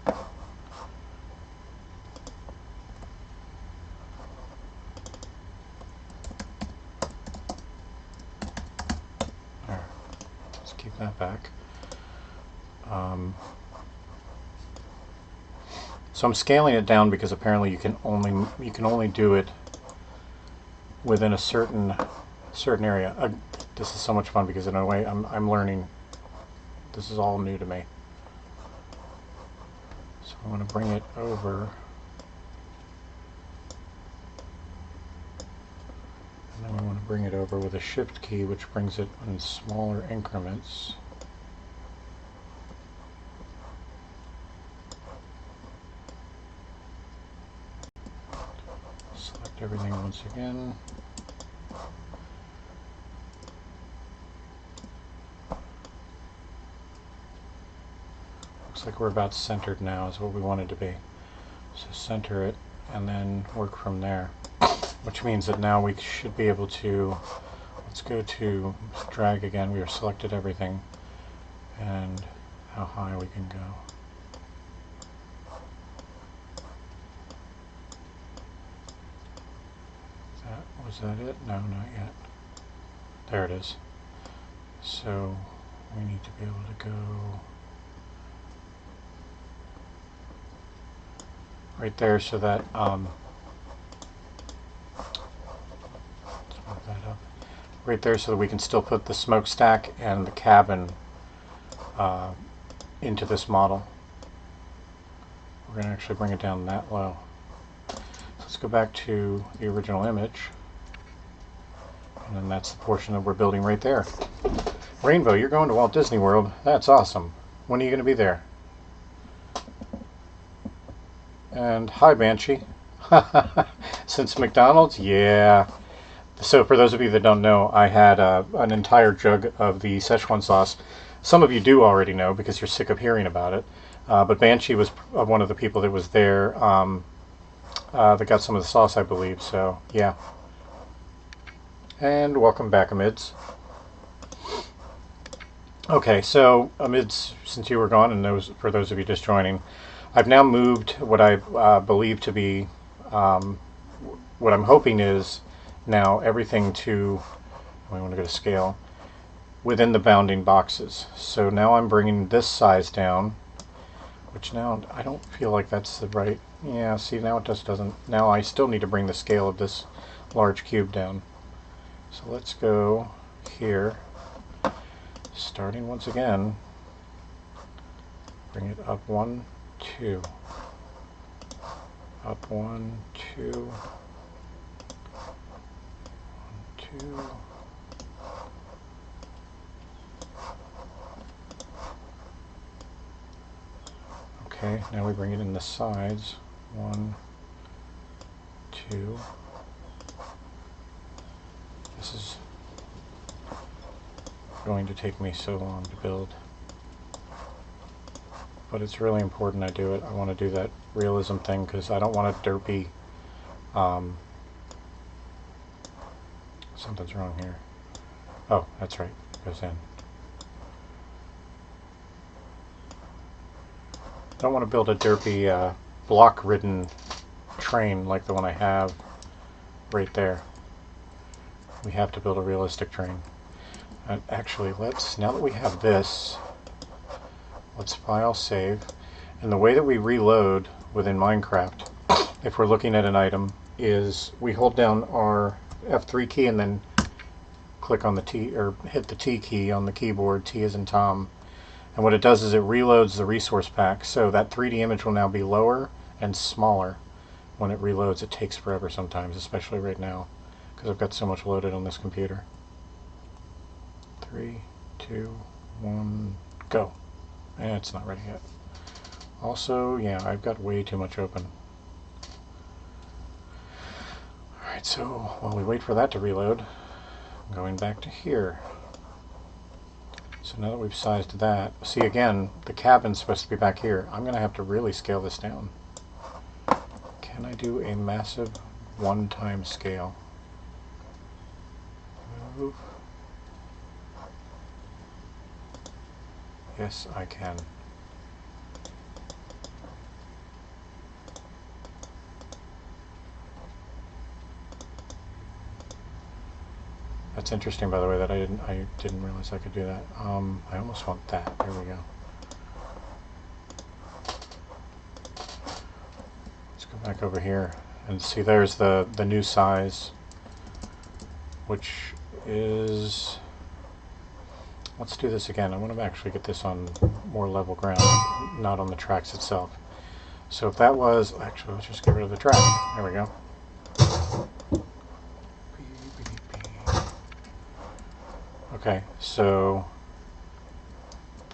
There. Let's keep that back. So I'm scaling it down because apparently you can only do it within a certain area. This is so much fun because in a way I'm learning. This is all new to me. So I'm going to bring it over. And then we want to bring it over with a shift key, which brings it in smaller increments. Select everything once again. Looks like we're about centered now is what we wanted to be. So center it and then work from there. Which means that now we should be able to, let's go to drag again. We have selected everything and how high we can go. Was that it? No, not yet. There it is. So we need to be able to go right there so that let's move that up. Right there so that we can still put the smokestack and the cabin into this model. We're going to actually bring it down that low. So let's go back to the original image. And then that's the portion that we're building right there. Rainbow, you're going to Walt Disney World. That's awesome. When are you going to be there? And hi, Banshee. Since McDonald's? Yeah. So for those of you that don't know, I had an entire jug of the Szechuan sauce. Some of you do already know because you're sick of hearing about it. But Banshee was one of the people that was there that got some of the sauce, I believe. So, yeah. And welcome back, Amids. Okay, so Amids, since you were gone, and for those of you just joining, I've now moved what I believe to be, what I'm hoping is now everything to, we want to go to scale, within the bounding boxes. So now I'm bringing this size down, which now I don't feel like that's the right, yeah, see, now it just doesn't, now I still need to bring the scale of this large cube down. So let's go here, starting once again, bring it up 1, 2, up 1, 2, 1, 2, okay, now we bring it in the sides, 1, 2, this is going to take me so long to build, but it's really important I do it. I want to do that realism thing because I don't want a derpy, something's wrong here. Oh, that's right, it goes in. I don't want to build a derpy block-ridden train like the one I have right there. We have to build a realistic train. And actually, now that we have this, let's file save. And the way that we reload within Minecraft, if we're looking at an item, is we hold down our F3 key and then click on the T, or hit the T key on the keyboard, T as in Tom. And what it does is it reloads the resource pack, so that 3D image will now be lower and smaller when it reloads. It takes forever sometimes, especially right now, because I've got so much loaded on this computer. 3, 2, 1, go. And it's not ready yet. Also, yeah, I've got way too much open. Alright, so while we wait for that to reload, I'm going back to here. So now that we've sized that, see again, the cabin's supposed to be back here. I'm going to have to really scale this down. Can I do a massive one-time scale? Move. Yes, I can. That's interesting, by the way, that I didn't realize I could do that. I almost want that. There we go. Let's go back over here and see. There's the new size, which is. Let's do this again. I want to actually get this on more level ground, not on the tracks itself. So if that was actually, let's just get rid of the track. There we go. Okay, so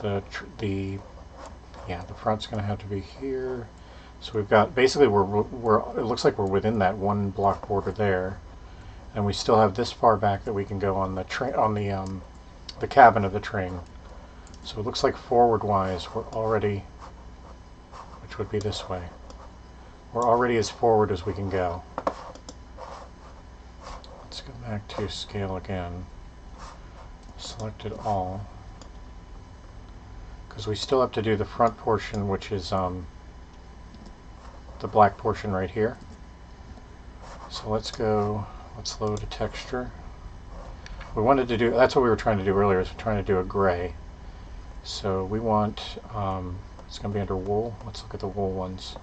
the front's going to have to be here. So we've got basically it looks like we're within that one block border there, and we still have this far back that we can go on the the cabin of the train. So it looks like forward-wise we're already, which would be this way, we're already as forward as we can go. Let's go back to scale again. Select it all, because we still have to do the front portion, which is the black portion right here. So let's load a texture. We wanted to do, that's what we were trying to do earlier, is we're trying to do a gray. So we want, it's going to be under wool. Let's look at the wool ones.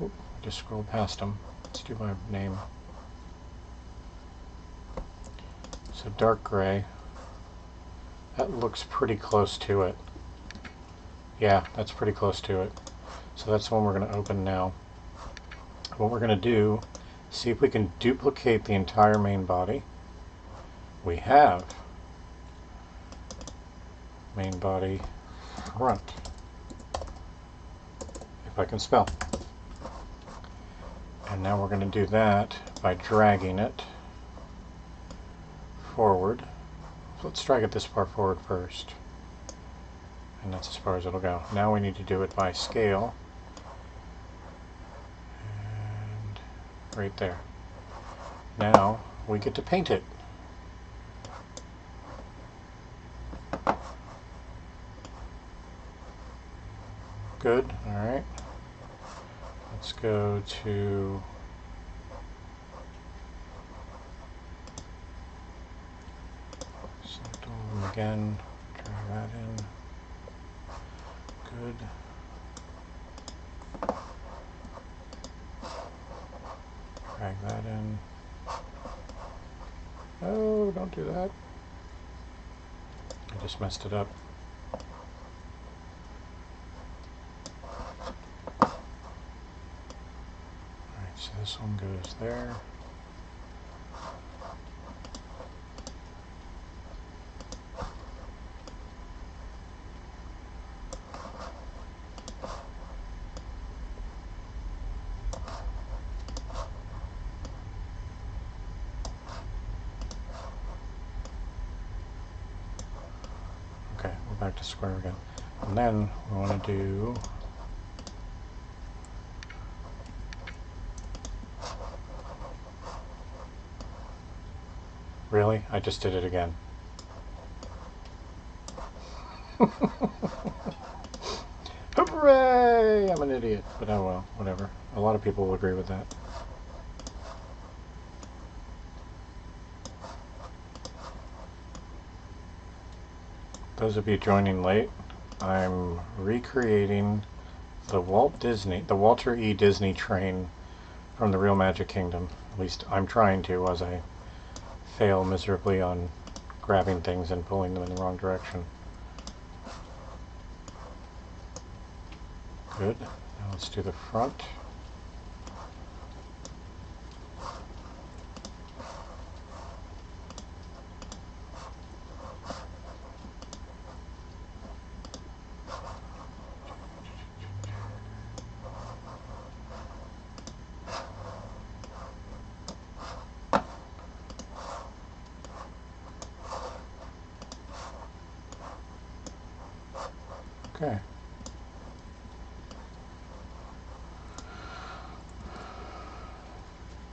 Oop, just scroll past them. Let's do my name. So dark gray. That looks pretty close to it. Yeah, that's pretty close to it. So that's the one we're going to open now. What we're going to do, see if we can duplicate the entire main body. We have main body front, if I can spell. And now we're going to do that by dragging it forward. Let's drag it this far forward first. And that's as far as it'll go. Now we need to do it by scale. And right there. Now we get to paint it. Good, alright. Let's go to select all again, drag that in. Good. Drag that in. No, don't do that. I just messed it up. Alright, so this one goes there. Okay, we're back to square again. And then we want to do really? I just did it again. Hooray! I'm an idiot, but oh well, whatever. A lot of people will agree with that. Those of you joining late, I'm recreating the Walter E. Disney train from the Real Magic Kingdom. At least I'm trying to, as I fail miserably on grabbing things and pulling them in the wrong direction. Good. Now let's do the front. Okay.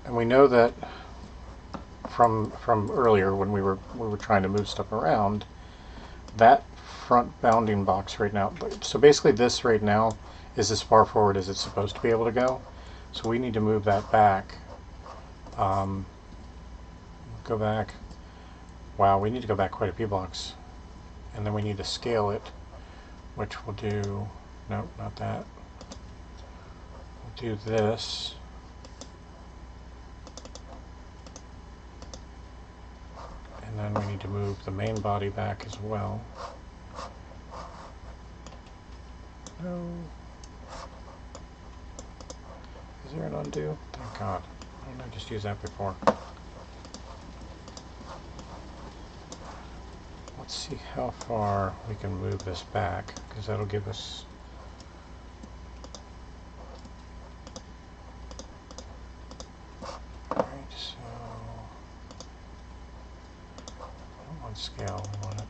And we know that from earlier when we were trying to move stuff around, that front bounding box right now, so basically this right now is as far forward as it's supposed to be able to go. So we need to move that back. Go back. Wow, we need to go back quite a few blocks. And then we need to scale it, which we'll do, no, not that. We'll do this. And then we need to move the main body back as well. No. Is there an undo? Thank God. Why didn't I just use that before? Let's see how far we can move this back, because that'll give us... Alright, so... I don't want scale, we want it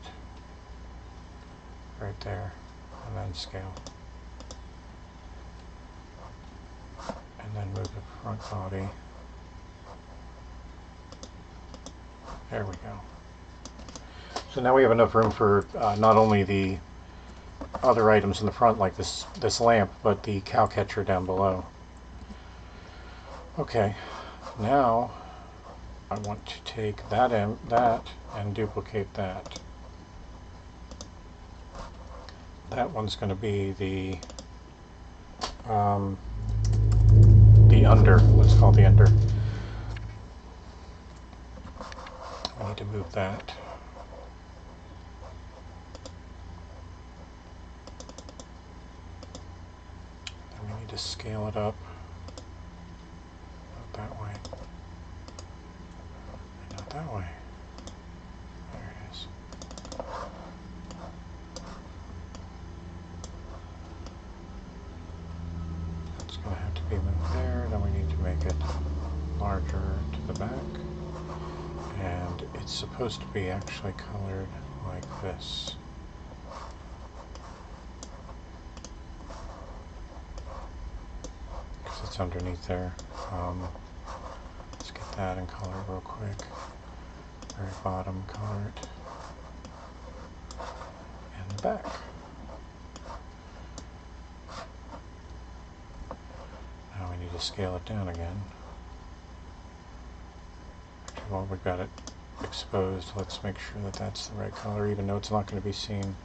right there, and then scale. And then move the front body. There we go. So now we have enough room for not only the other items in the front, like this lamp, but the cow catcher down below. Okay, now I want to take that and duplicate that. That one's going to be the under. Let's call it the under. I need to move that. And we need to scale it up. Not that way. And not that way. There it is. That's going to have to be moved there. Then we need to make it larger to the back. And it's supposed to be actually colored like this. Because it's underneath there. Let's get that in color real quick. Very bottom, color it. And the back. Now we need to scale it down again. Well, we've got it exposed. Let's make sure that that's the right color, even though it's not going to be seen,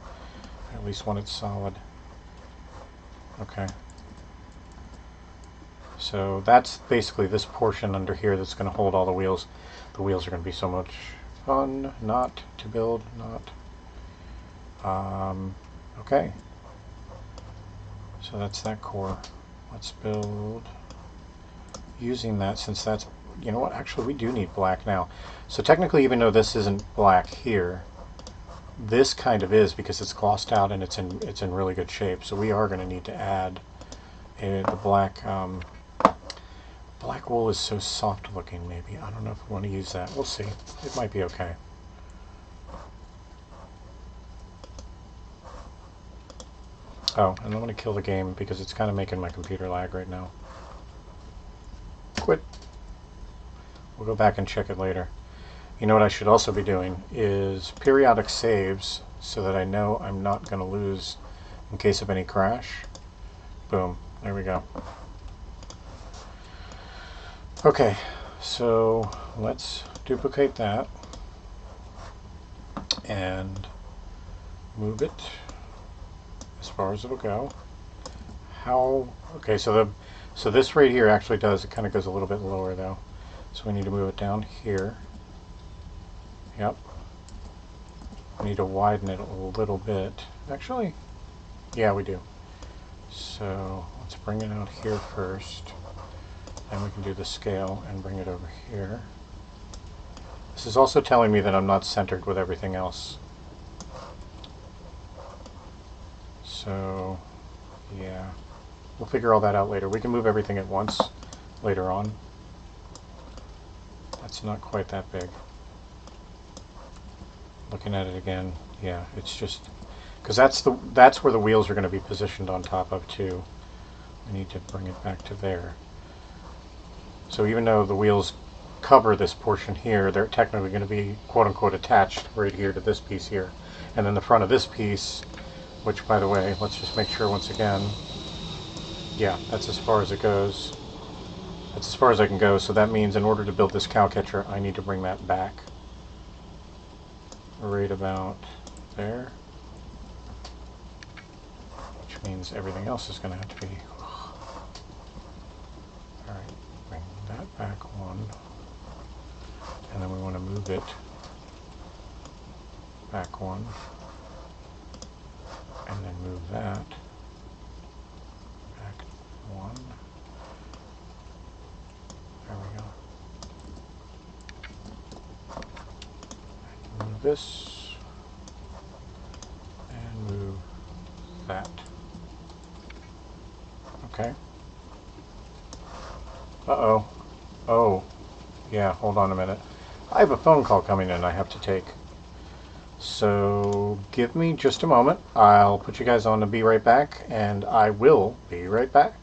at least when it's solid. Okay. So that's basically this portion under here that's going to hold all the wheels. The wheels are going to be so much fun not to build, okay. So that's that core. Let's build using that, since that's, you know what, actually we do need black now. So technically, even though this isn't black here, this kind of is, because it's glossed out and it's in really good shape. So we are going to need to add the black. Black wool is so soft looking, maybe. I don't know if we want to use that. We'll see. It might be okay. Oh, and I'm going to kill the game because it's kind of making my computer lag right now. Quit. We'll go back and check it later. You know what I should also be doing is periodic saves so that I know I'm not going to lose in case of any crash. Boom. There we go. Okay, so let's duplicate that and move it as far as it'll go. Okay, so this right here actually does, it kind of goes a little bit lower though. So we need to move it down here. Yep. We need to widen it a little bit. Actually, yeah, we do. So let's bring it out here first. And we can do the scale and bring it over here. This is also telling me that I'm not centered with everything else. So, yeah. We'll figure all that out later. We can move everything at once later on. That's not quite that big. Looking at it again, yeah, it's just because that's where the wheels are going to be positioned on top of too. We need to bring it back to there. So even though the wheels cover this portion here, they're technically going to be quote-unquote attached right here to this piece here. And then the front of this piece, which by the way, let's just make sure once again, yeah, that's as far as it goes. That's as far as I can go, so that means in order to build this cow catcher, I need to bring that back right about there. Which means everything else is going to have to be... Alright. Bring that back one, and then we want to move it back one, and then move that back one. There we go. Move this, and move that. Okay. Uh-oh. Oh. Yeah, hold on a minute. I have a phone call coming in I have to take. So give me just a moment. I'll put you guys on to be right back, and I will be right back.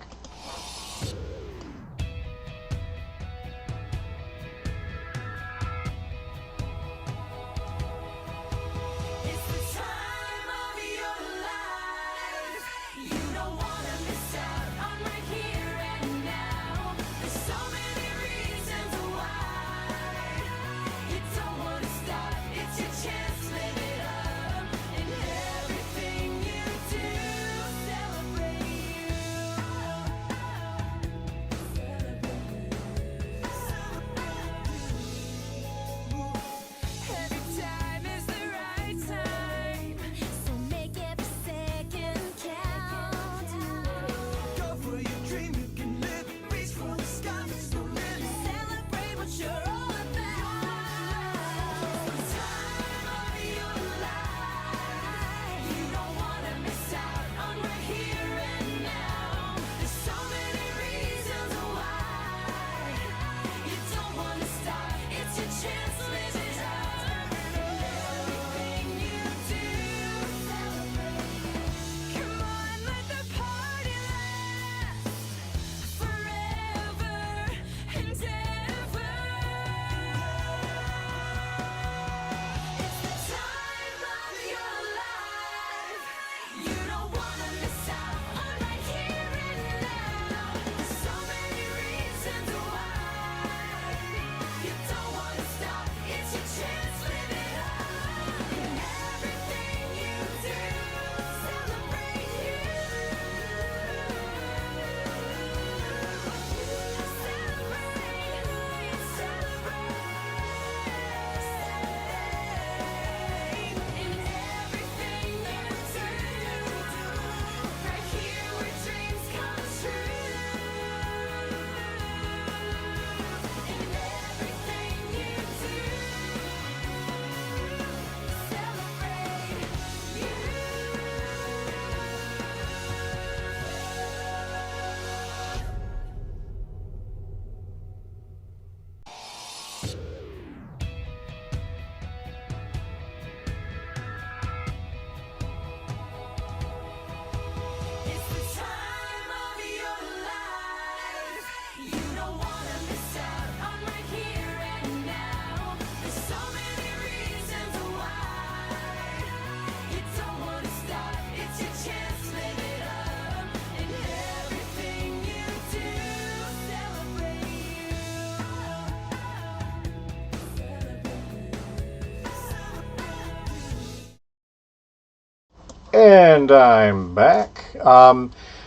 And I'm back.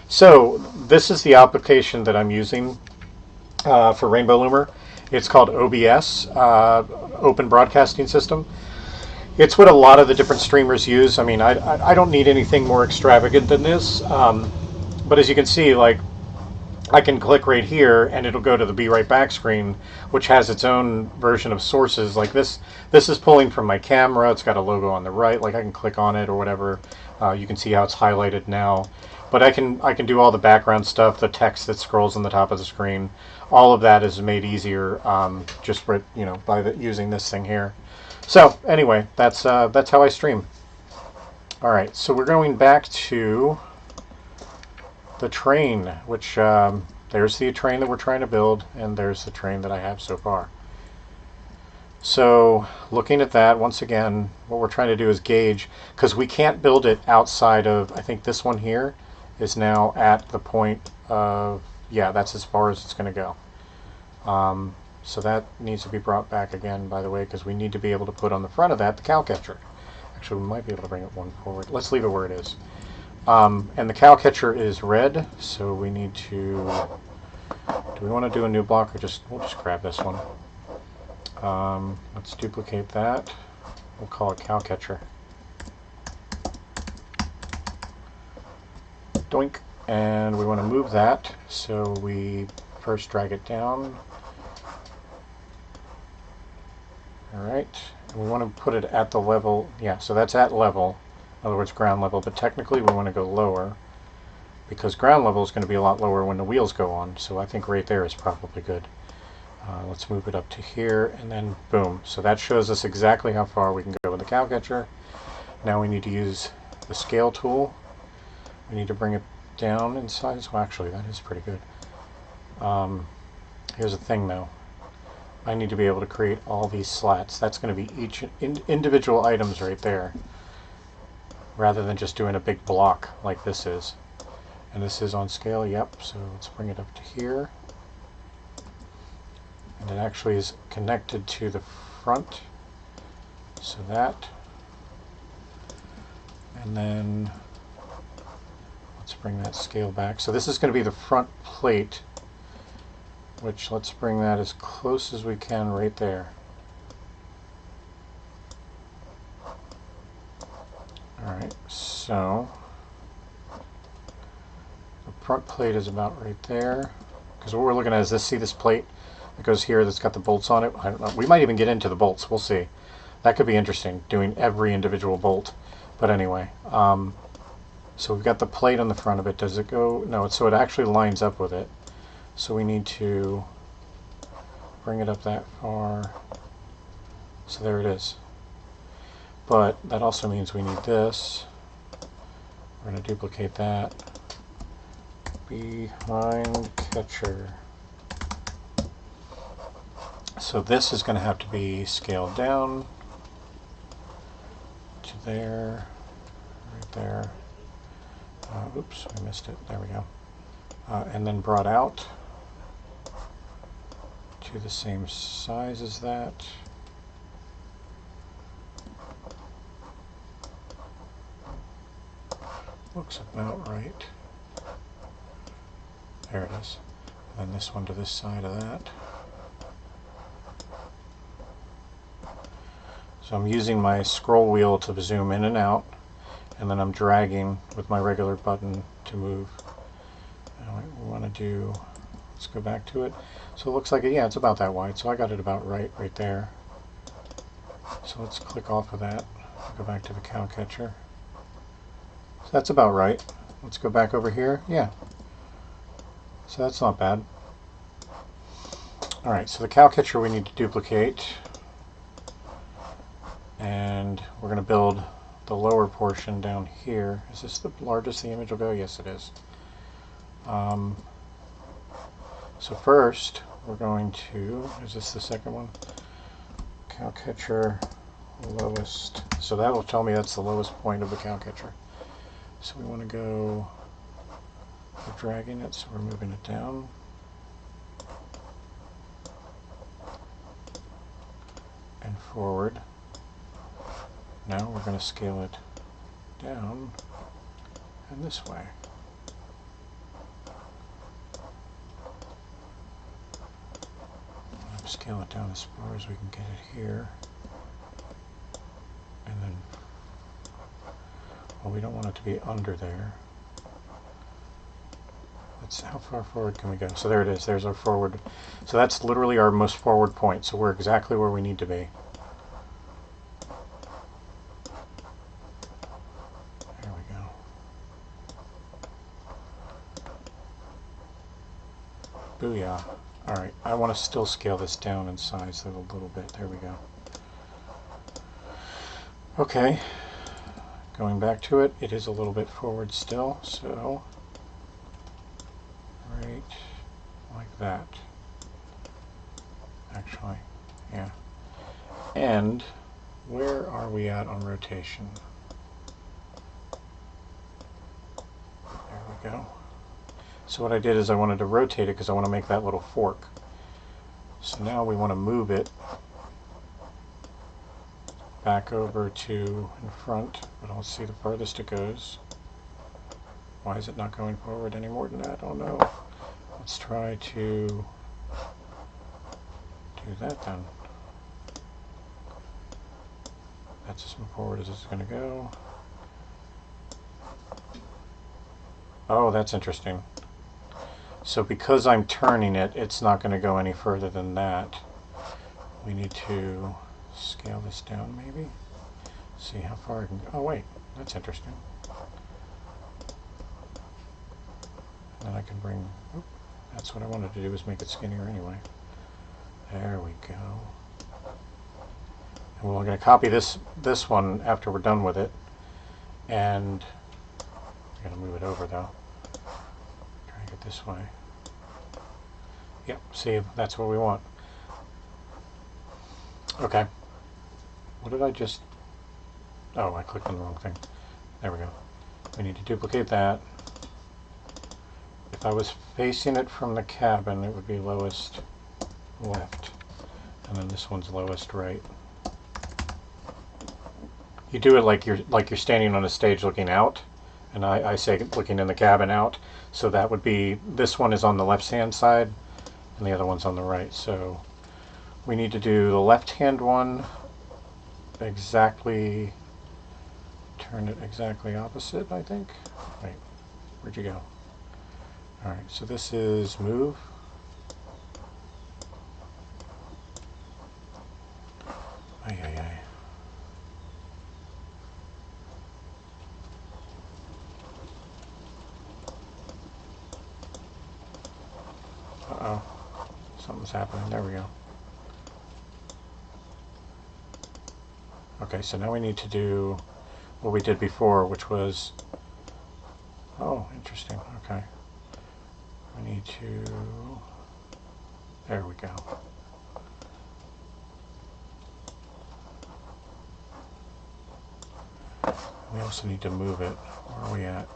So this is the application that I'm using for Rainbow Loomer. It's called OBS, Open Broadcasting System. It's what a lot of the different streamers use. I mean, I don't need anything more extravagant than this. But as you can see, like, I can click right here and it'll go to the Be Right Back screen, which has its own version of sources. Like this is pulling from my camera. It's got a logo on the right. Like I can click on it or whatever. You can see how it's highlighted now. But I can do all the background stuff, the text that scrolls on the top of the screen. All of that is made easier just by using this thing here. So anyway, that's how I stream. All right, so we're going back to the train, which there's the train that we're trying to build, and there's the train that I have so far. So looking at that, once again, what we're trying to do is gauge, because we can't build it outside of, I think this one here is now at the point of, yeah, that's as far as it's going to go. So that needs to be brought back again, by the way, because we need to be able to put on the front of that the cow catcher. Actually, we might be able to bring it one forward. Let's leave it where it is. And the cow catcher is red, so we need to, do we want to do a new block or we'll just grab this one. Let's duplicate that. We'll call it cow catcher. Doink. And we want to move that, so we first drag it down. Alright, and we want to put it at the level, yeah, so that's at level. In other words, ground level, but technically we want to go lower because ground level is going to be a lot lower when the wheels go on, so I think right there is probably good. Let's move it up to here, and then boom. So that shows us exactly how far we can go with the cow catcher. Now we need to use the scale tool. We need to bring it down in size. Well, actually, that is pretty good. Here's the thing, though. I need to be able to create all these slats. That's going to be each individual items right there, rather than just doing a big block like this is. And this is on scale, yep, so let's bring it up to here. And it actually is connected to the front, so that. And then let's bring that scale back. So this is going to be the front plate, which let's bring that as close as we can right there. Alright, so the front plate is about right there. Because what we're looking at is this, see this plate that goes here that's got the bolts on it? I don't know. We might even get into the bolts. We'll see. That could be interesting, doing every individual bolt. But anyway, so we've got the plate on the front of it. Does it go? No, so it actually lines up with it. So we need to bring it up that far. So there it is. But that also means we need this. We're going to duplicate that. Behind catcher. So this is going to have to be scaled down to there, right there. Oops, I missed it. There we go. And then brought out to the same size as that. Looks about right. There it is. And then this one to this side of that. So I'm using my scroll wheel to zoom in and out, and then I'm dragging with my regular button to move. And we want to do, let's go back to it. So it looks like, yeah, it's about that wide. So I got it about right there. So let's click off of that. Go back to the cow catcher. So that's about right. Let's go back over here. Yeah. So that's not bad. Alright, so the cow catcher we need to duplicate. And we're going to build the lower portion down here. Is this the largest the image will go? Yes, it is. So first, we're going to, is this the second one? Cow catcher lowest. So that will tell me that's the lowest point of the cow catcher. So we want to go, we're dragging it, so we're moving it down. And forward. Now we're going to scale it down and this way. Scale it down as far as we can get it here. And then, well, we don't want it to be under there. How far forward can we go? So there it is. There's our forward. So that's literally our most forward point. So we're exactly where we need to be. There we go. Booyah. All right. I want to still scale this down in size a little bit. There we go. Okay. Going back to it, it is a little bit forward still. So right like that. Actually, yeah. And where are we at on rotation? There we go. So what I did is I wanted to rotate it because I want to make that little fork. So now we want to move it back over to in front, but I'll see the farthest it goes. Why is it not going forward any more than that? Oh no. Let's try to do that then. That's as forward as it's going to go. Oh, that's interesting. So because I'm turning it, it's not going to go any further than that. We need to scale this down maybe. See how far I can go. Oh wait, that's interesting. And then I can bring, oh, that's what I wanted to do, was make it skinnier anyway. There we go. And we're going to copy this one after we're done with it. And I'm going to move it over though. Drag it this way. Yep, see, that's what we want. Okay. What did I just... Oh, I clicked on the wrong thing. There we go. We need to duplicate that. If I was facing it from the cabin, it would be lowest left. And then this one's lowest right. You do it like you're standing on a stage looking out. And I say looking in the cabin out. So that would be, this one is on the left-hand side, and the other one's on the right. So we need to do the left-hand one exactly, turn it exactly opposite, I think. Wait, where'd you go? All right, so this is move. Ay, ay, ay. Uh-oh, something's happening. There we go. Okay, so now we need to do what we did before, which was, oh, interesting, okay. We need to, there we go. We also need to move it. Where are we at?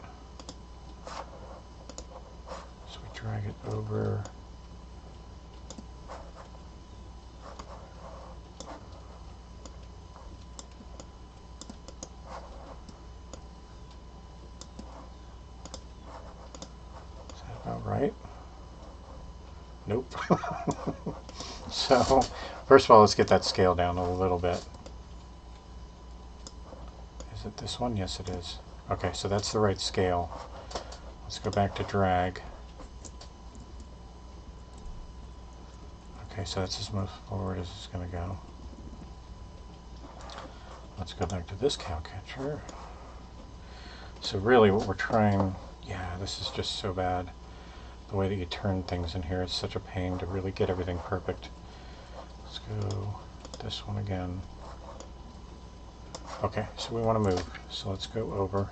So we drag it over. Right? Nope. So, first of all, let's get that scale down a little bit. Is it this one? Yes, it is. Okay, so that's the right scale. Let's go back to drag. Okay, so that's as much forward as it's going to go. Let's go back to this cow catcher. So really what we're trying, yeah, this is just so bad. The way that you turn things in here, it's such a pain to really get everything perfect. Let's go this one again. Okay, so we want to move. So let's go over.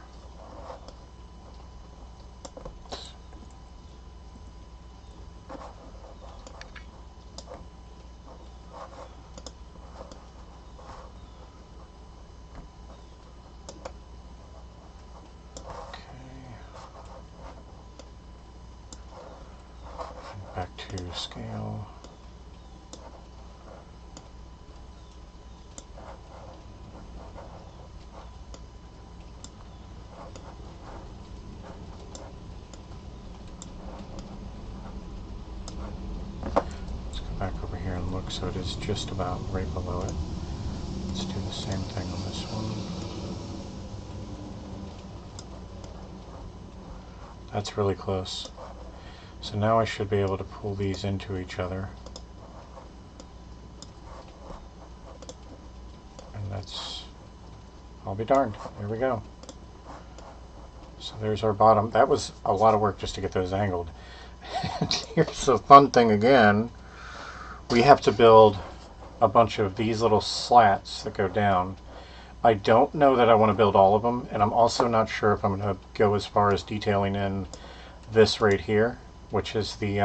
Back to scale. look, so it is just about right below it. Let's do the same thing on this one. That's really close. So now I should be able to pull these into each other. And that's, I'll be darned. There we go. So there's our bottom. That was a lot of work just to get those angled. And here's the fun thing again. We have to build a bunch of these little slats that go down. I don't know that I want to build all of them, and I'm also not sure if I'm going to go as far as detailing in this right here, which is the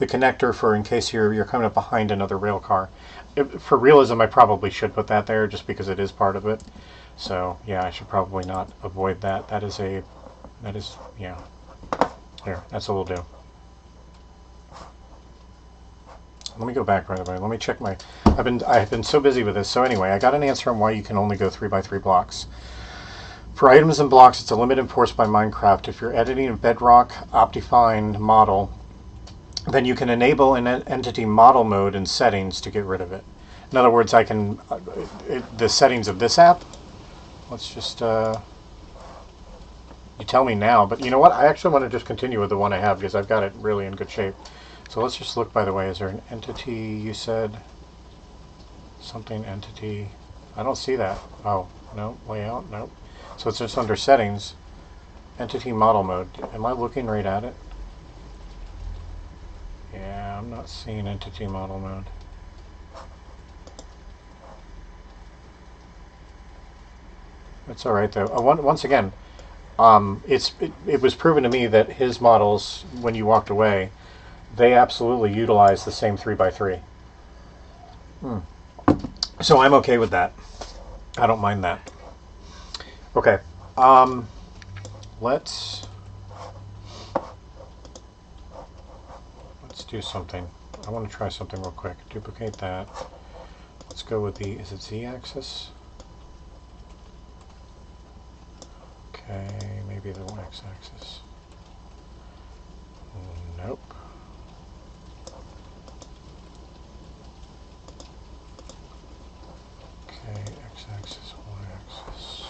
connector for in case you're coming up behind another rail car. For realism, I probably should put that there just because it is part of it. So yeah, I should probably not avoid that. That is yeah. Here, that's what we'll do. Let me go back right away. Let me check my. I've been so busy with this. So anyway, I got an answer on why you can only go 3x3 blocks. For items and blocks, it's a limit enforced by Minecraft. If you're editing a Bedrock Optifine model, then you can enable an entity model mode in settings to get rid of it. In other words, I can the settings of this app. Let's just you tell me now. But you know what? I actually want to just continue with the one I have because I've got it really in good shape. So let's just look, by the way, is there an entity, you said? Something entity. I don't see that. Oh, no, layout, nope. So it's just under settings, entity model mode. Am I looking right at it? Yeah, I'm not seeing entity model mode. It's all right, though. Once again, it was proven to me that his models, when you walked away, they absolutely utilize the same 3x3. So I'm okay with that. I don't mind that. Okay. Let's do something. I want to try something real quick. Duplicate that. Let's go with the, is it Z-axis? Okay, maybe the X-axis. Nope. Okay, X-axis, Y-axis.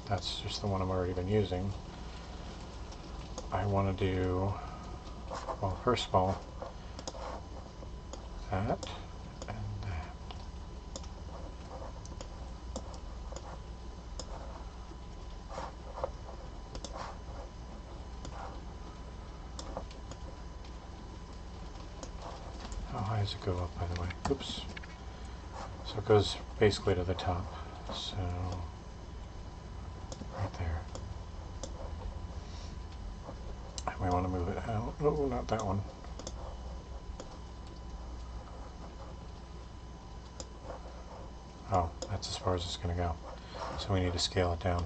That's just the one I've already been using. I want to do, well, first of all, that and that. How high does it go up, by the way? Oops. So it goes basically to the top. So, right there. And we want to move it out. Oh, not that one. Oh, that's as far as it's going to go. So we need to scale it down.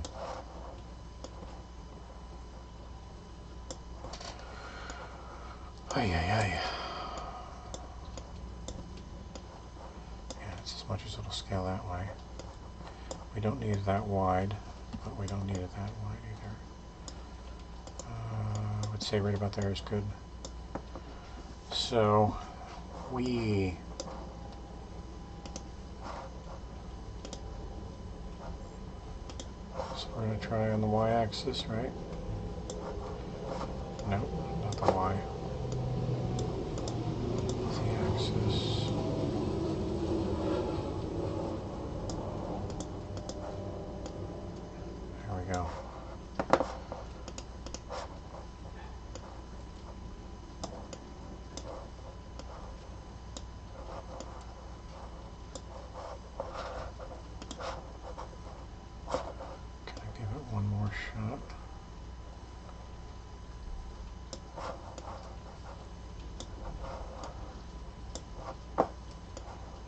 Ay, ay, ay. Yeah, it's as much as it'll scale that way. We don't need it that wide, but we don't need it that wide either. I would say right about there is good. So we we're going to try on the y-axis, right? Nope, not the y. Z-axis. There we go. One more shot.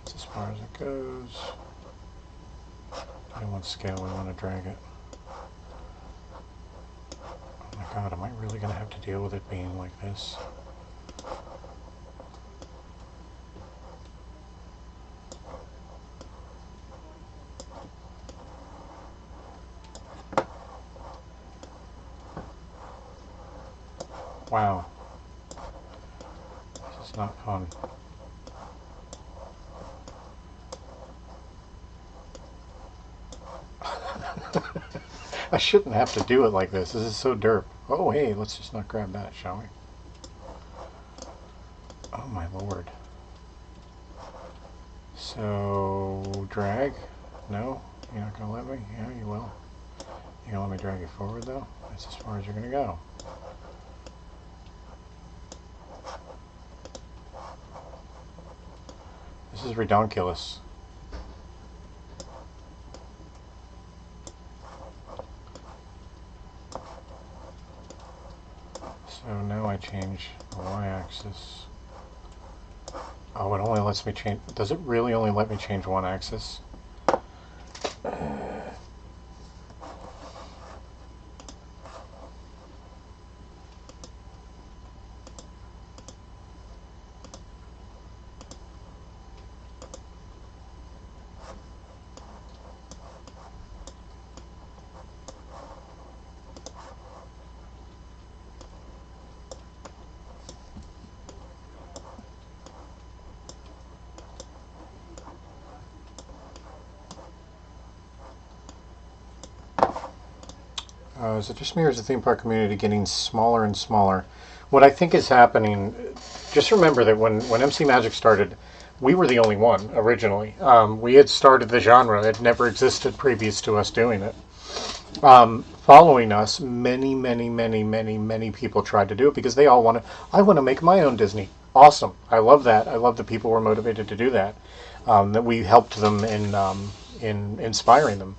That's as far as it goes. I don't want scale, we want to drag it. Oh my god, am I really going to have to deal with it being like this? Wow. This is not fun. I shouldn't have to do it like this. This is so derp. Oh, hey, let's just not grab that, shall we? Oh, my lord. So, drag? No? You're not going to let me? Yeah, you will. You're going to let me drag you forward, though? That's as far as you're going to go. This is redonkulous. So now I change the y-axis. Oh, it only lets me change... Does it really only let me change one axis? Is it just me, or is the theme park community getting smaller and smaller? What I think is happening, just remember that when MC Magic started, we were the only one originally. We had started the genre. It never existed previous to us doing it. Following us, many people tried to do it because they all want to, I want to make my own Disney. Awesome. I love that. I love that people were motivated to do that. That we helped them in inspiring them.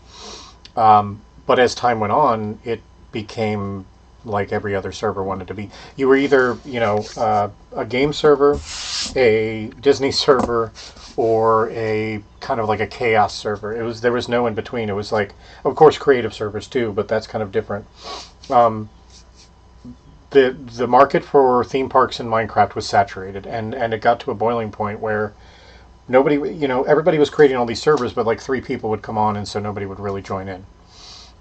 But as time went on, it became like every other server wanted to be. You were either, a game server, a Disney server, or a kind of like a chaos server. There was no in between. It was like, of course, creative servers too, but that's kind of different. The market for theme parks in Minecraft was saturated, and it got to a boiling point where nobody, everybody was creating all these servers, but like 3 people would come on, and so nobody would really join in.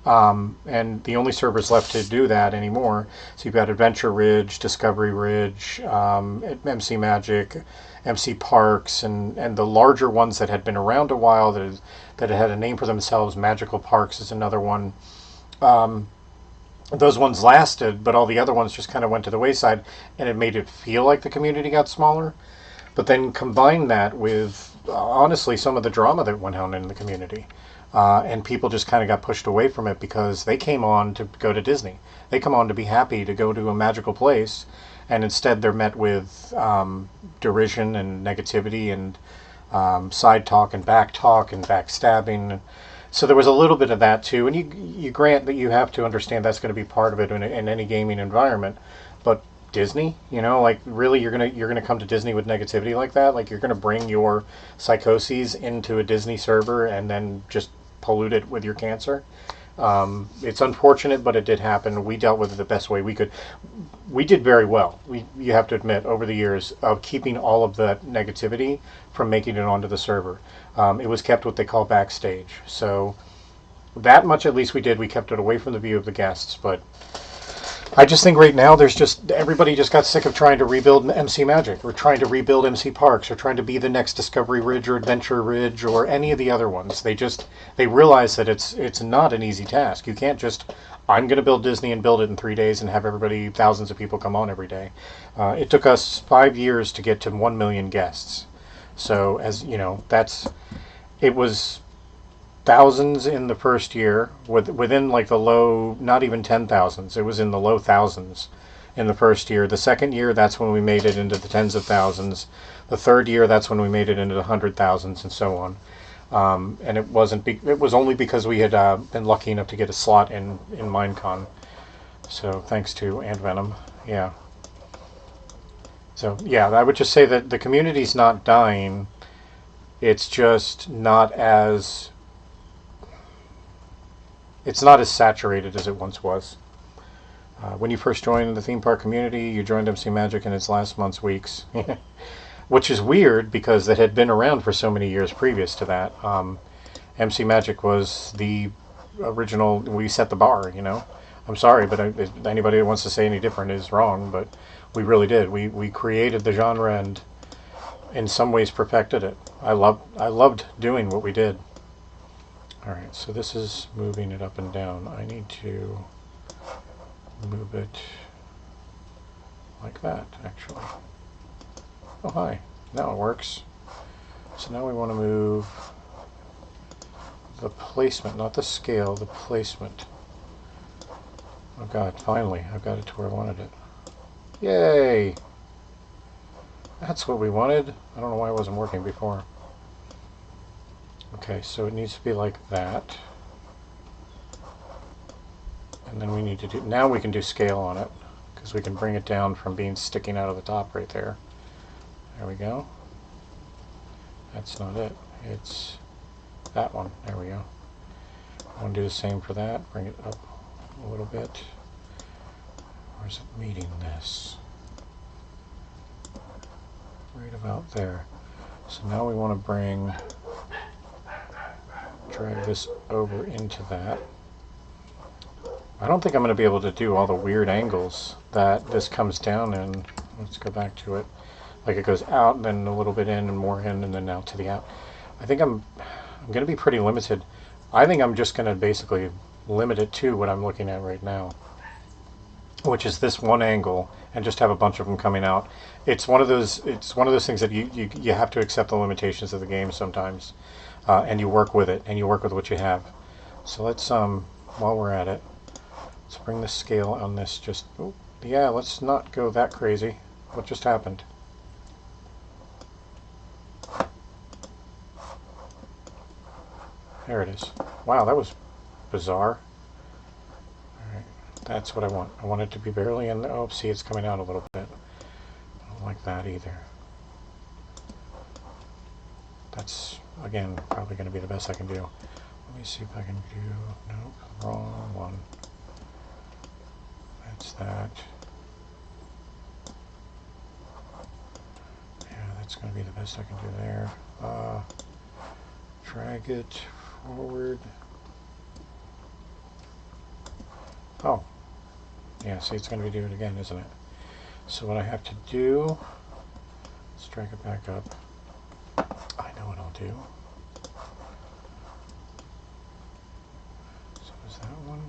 And the only servers left to do that anymore. So you've got Adventure Ridge, Discovery Ridge, MC Magic, MC Parks, and the larger ones that had been around a while that had a name for themselves. Magical Parks is another one. Those ones lasted, but all the other ones just kind of went to the wayside, and it made it feel like the community got smaller. But then combine that with, honestly, some of the drama that went on in the community. And people just kind of got pushed away from it because they came on to go to Disney. They come on to be happy to go to a magical place, and instead they're met with derision and negativity and side talk and backstabbing. So there was a little bit of that too. And you grant that you have to understand that's going to be part of it in any gaming environment. But Disney, like really you're gonna come to Disney with negativity like that? Like you're gonna bring your psychoses into a Disney server and then just pollute it with your cancer? It's unfortunate, but it did happen. We dealt with it the best way we could. We did very well. You have to admit, over the years of keeping all of that negativity from making it onto the server. It was kept what they call backstage. So that much at least we did. We kept it away from the view of the guests, but I just think right now everybody just got sick of trying to rebuild MC Magic or trying to rebuild MC Parks or trying to be the next Discovery Ridge or Adventure Ridge or any of the other ones. They realize that it's not an easy task. You can't just, I'm going to build Disney and build it in 3 days and have thousands of people come on every day. It took us 5 years to get to 1 million guests. So as you know, it was thousands in the first year, within like the low, not even 10,000s. It was in the low thousands in the first year. The second year, that's when we made it into the tens of thousands. The third year, that's when we made it into the 100,000s and so on. And it was only because we had been lucky enough to get a slot in Minecon. So thanks to Ant Venom, yeah. So yeah, I would just say that the community's not dying. It's just not as saturated as it once was. When you first joined the theme park community, you joined MC Magic in its last month's weeks, which is weird because it had been around for so many years previous to that. MC Magic was the original. We set the bar, I'm sorry, but anybody that wants to say any different is wrong, but we really did. We created the genre and in some ways perfected it. I loved doing what we did. Alright, so this is moving it up and down. I need to move it like that, actually. Oh, hi. Now it works. So now we want to move the placement, not the scale, the placement. Oh god, finally, I've got it to where I wanted it. Yay! That's what we wanted. I don't know why it wasn't working before. Okay, so it needs to be like that. And then we need to do, now we can do scale on it, because we can bring it down from being sticking out of the top right there. There we go. That's not it. It's that one. There we go. I want to do the same for that. Bring it up a little bit. Where's it meeting this? Right about there. So now we want to drag this over into that. I don't think I'm going to be able to do all the weird angles that this comes down in. Let's go back to it. Like it goes out, then a little bit in, and more in, and then out to the out. I think I'm going to be pretty limited. I think I'm just going to basically limit it to what I'm looking at right now, which is this one angle, and just have a bunch of them coming out. It's one of those things that you have to accept the limitations of the game sometimes, and you work with it, and you work with what you have. So let's while we're at it, let's bring the scale on this. Just yeah, let's not go that crazy. What just happened? There it is. Wow, that was bizarre. Alright, that's what I want. I want it to be barely in the... Oh, see, it's coming out a little bit. I don't like that either. That's, again, probably going to be the best I can do. Let me see if I can do... Nope, wrong one. That's that. Yeah, that's going to be the best I can do there. Drag it forward. Oh, yeah, see, it's going to be doing it again, isn't it? So what I have to do, let's drag it back up. I know what I'll do. So is that one?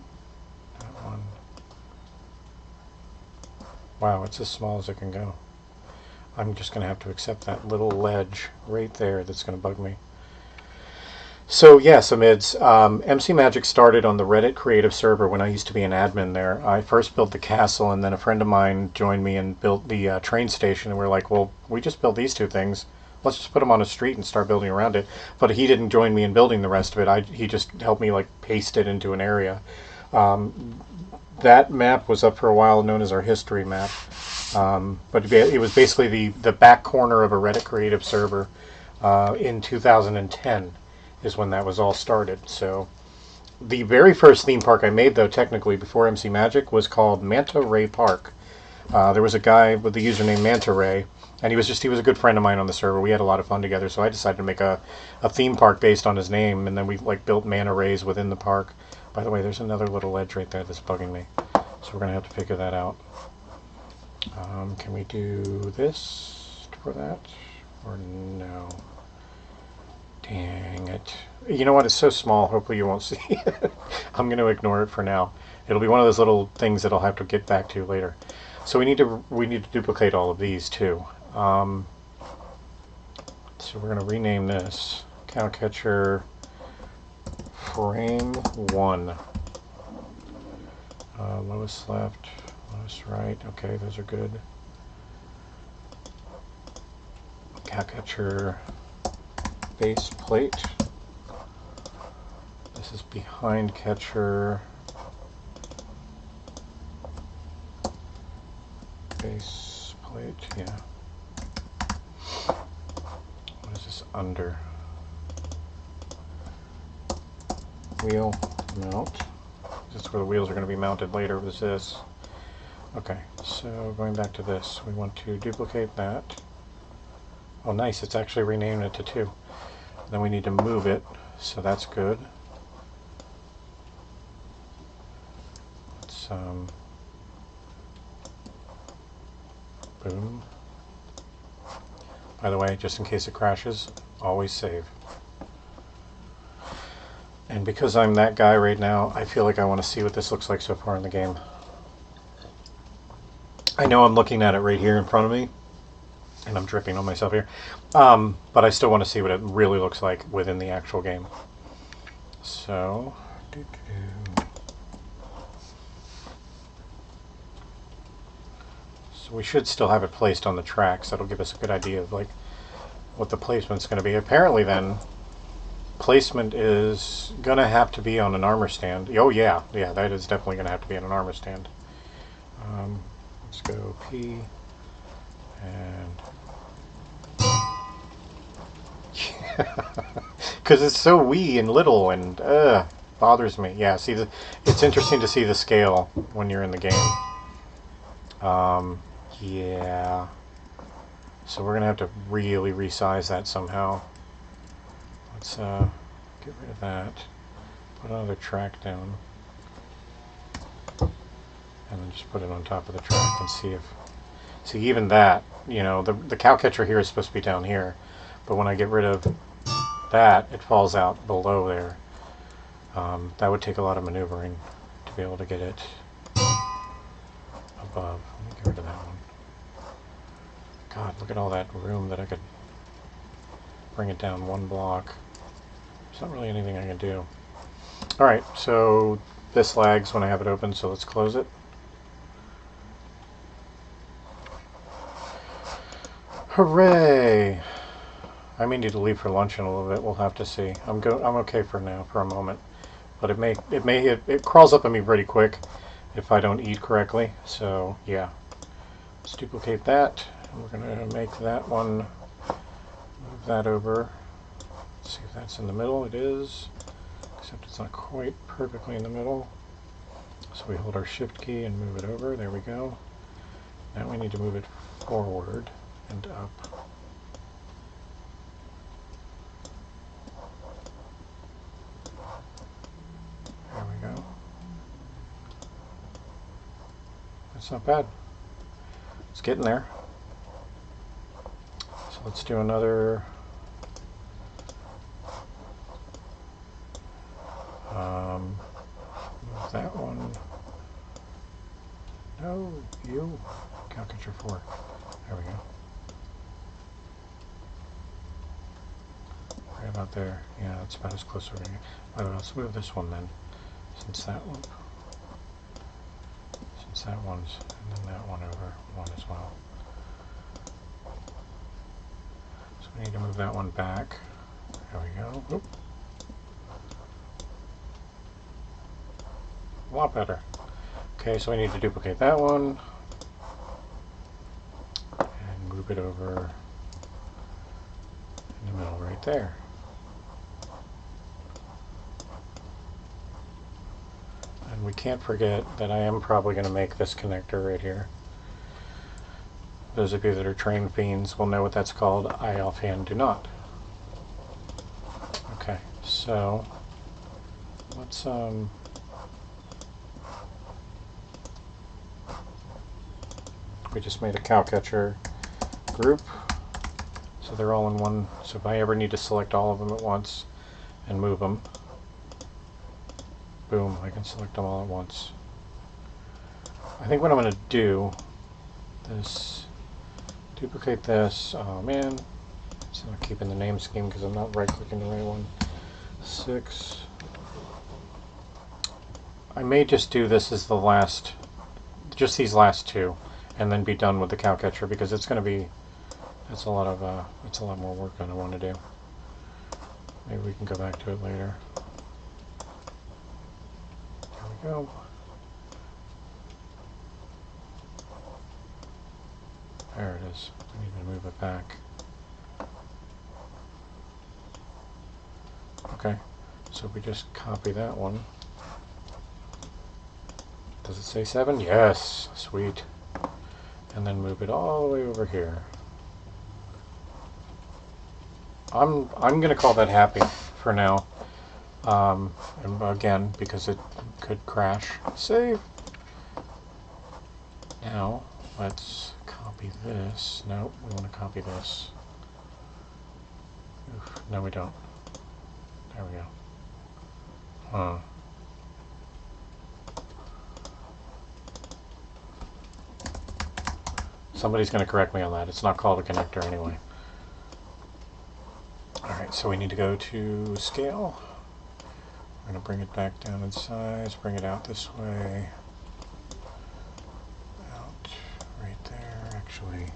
That one. Wow, it's as small as it can go. I'm just going to have to accept that little ledge right there that's going to bug me. So yes, Amids, MC Magic started on the Reddit creative server when I used to be an admin there. I first built the castle, and then a friend of mine joined me and built the train station, and we're like, well, we just built these two things. Let's just put them on a street and start building around it. But he didn't join me in building the rest of it. He just helped me like paste it into an area. That map was up for a while, known as our history map. But it was basically the back corner of a Reddit creative server in 2010. Is when that was all started. So the very first theme park I made, though, technically before MC Magic, was called Manta Ray Park. There was a guy with the username Manta Ray, and he was a good friend of mine on the server. We had a lot of fun together, so I decided to make a theme park based on his name, and then we like built manta rays within the park. By the way, there's another little ledge right there that's bugging me, so we're gonna have to figure that out. Can we do this for that, or no? Dang it. You know what? It's so small. Hopefully you won't see it. I'm going to ignore it for now. It'll be one of those little things that I'll have to get back to later. So we need to duplicate all of these too. So we're going to rename this Cowcatcher Frame 1. Lowest left, lowest right. Okay, those are good. Cowcatcher base plate. This is behind catcher. Base plate, yeah. What is this under? Wheel mount. That's where the wheels are going to be mounted later. Was this? Okay, so going back to this, we want to duplicate that. Oh, nice! It's actually renamed it to 2. Then we need to move it, so that's good. Let's boom. By the way, just in case it crashes, always save. And because I'm that guy right now, I feel like I want to see what this looks like so far in the game. I know I'm looking at it right here in front of me, and I'm dripping on myself here, but I still want to see what it really looks like within the actual game. So, so we should still have it placed on the tracks. That'll give us a good idea of like what the placement's going to be. Apparently then, placement is going to have to be on an armor stand. Oh yeah, that is definitely going to have to be on an armor stand. Let's go P and because it's so wee and little and bothers me. Yeah, see, it's interesting to see the scale when you're in the game. Yeah. So we're gonna have to really resize that somehow. Let's get rid of that. Put another track down, and then just put it on top of the track and see if. See, even that, you know, the cow catcher here is supposed to be down here, but when I get rid of that, it falls out below there. That would take a lot of maneuvering to be able to get it above. Let me get rid of that one. God, look at all that room that I could bring it down one block. There's not really anything I can do. Alright, so this lags when I have it open, so let's close it. Hooray! I may need to leave for lunch in a little bit. We'll have to see. I'm okay for now, for a moment, but it crawls up on me pretty quick if I don't eat correctly. So yeah, let's duplicate that. And we're gonna make that one. Move that over. Let's see if that's in the middle. It is, except it's not quite perfectly in the middle. So we hold our Shift key and move it over. There we go. Now we need to move it forward and up. There we go. That's not bad. It's getting there. So let's do another. Move that one. No, you. Caricature 4. There we go. Right about there. Yeah, that's about as close as we're going to get. Oh, let's move this one then. Since that one's, and then that one over one as well. So we need to move that one back. There we go. Oop. A lot better. Okay, so we need to duplicate that one and move it over in the middle right there. And we can't forget that I am probably going to make this connector right here. Those of you that are train fiends will know what that's called. I offhand do not. Okay, so let's we just made a cow catcher group, so they're all in one. So if I ever need to select all of them at once and move them, boom, I can select them all at once. I think what I'm going to do is duplicate this. Oh man, it's not keeping the name scheme because I'm not right clicking the right one. 6. I may just do this as the last, just these last two, and then be done with the cow catcher because it's going to be, it's a lot more work than I want to do. Maybe we can go back to it later. There we go. There it is. I need to move it back. Okay, so we just copy that one. Does it say 7? Yes, sweet. And then move it all the way over here. I'm going to call that happy for now. And again, because it could crash. Save. Now, let's copy this. No, we want to copy this. Oof, no, we don't. There we go. Somebody's going to correct me on that. It's not called a connector anyway. Alright, so we need to go to scale. We're going to bring it back down in size, bring it out this way. Out right there, actually.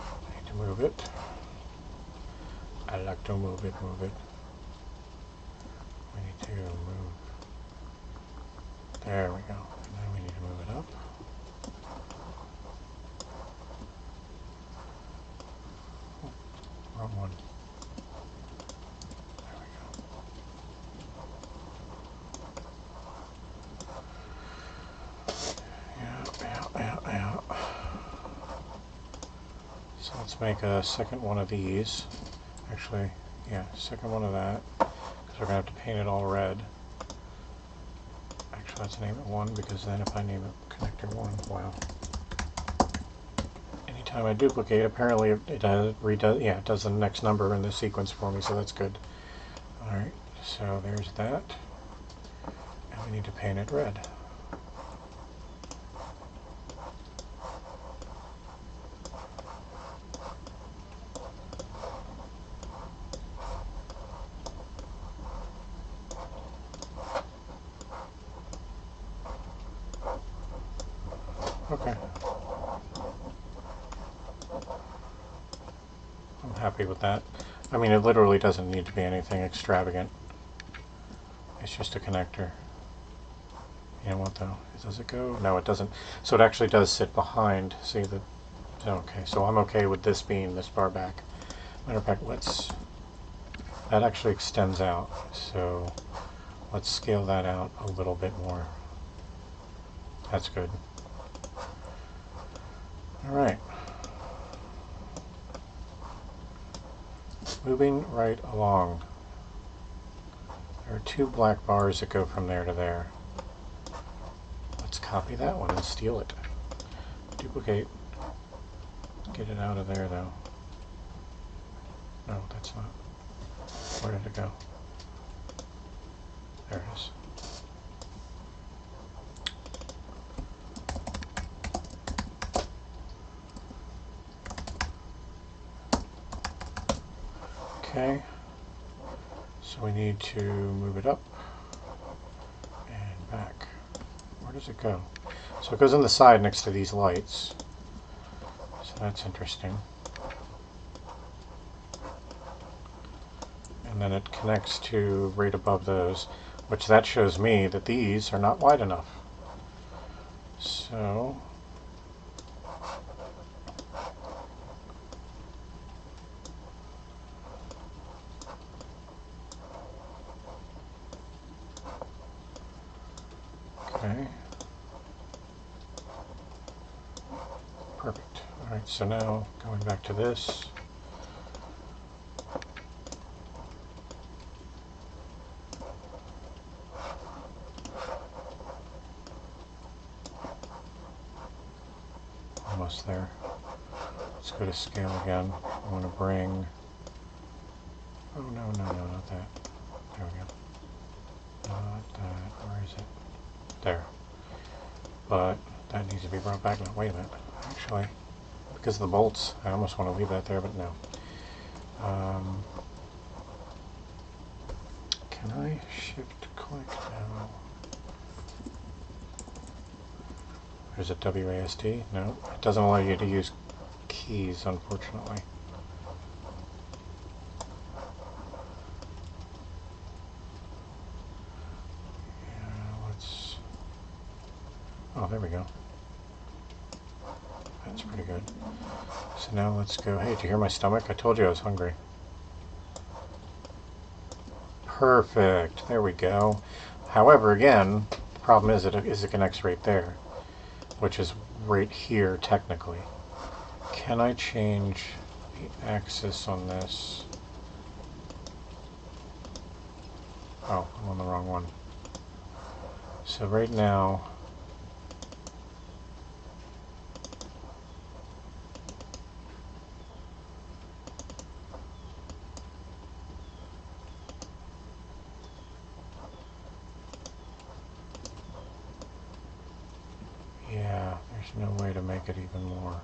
I need to move it. I like to move it. We need to move. There we go. And then we need to move it up. Wrong one. There we go. Yeah. So let's make a second one of these. Actually, yeah, second one of that. Because we're going to have to paint it all red. Actually, let's name it 1, because then if I name it connector 1, wow. Anytime I duplicate, apparently it does the next number in the sequence for me, so that's good. Alright, so there's that. And we need to paint it red. Okay. I'm happy with that. I mean, it literally doesn't need to be anything extravagant. It's just a connector. You know what though? Does it go? No, it doesn't. So it actually does sit behind. See the... Okay, so I'm okay with this being this far back. Matter of fact, that actually extends out. So let's scale that out a little bit more. That's good. Alright. Moving right along. There are 2 black bars that go from there to there. Let's copy that one and steal it. Duplicate. Get it out of there though. No, that's not. Where did it go? There it is. Okay, so we need to move it up and back. Where does it go? So it goes on the side next to these lights. So that's interesting. And then it connects to right above those, which that shows me that these are not wide enough. So okay. Perfect. Alright, so now going back to this. Almost there. Let's go to scale again. I want to bring... Oh, no, not that. There we go. Not that. Where is it? There. But that needs to be brought back now. Wait a minute. Actually, because of the bolts, I almost want to leave that there, but no. Can I shift click? No. There's a WASD? No. It doesn't allow you to use keys, unfortunately. Oh, there we go. That's pretty good. So now let's go. Hey, did you hear my stomach? I told you I was hungry. Perfect. There we go. However, again, the problem is it connects right there, which is right here technically. Can I change the axis on this? Oh, I'm on the wrong one. So right now, no way to make it even more.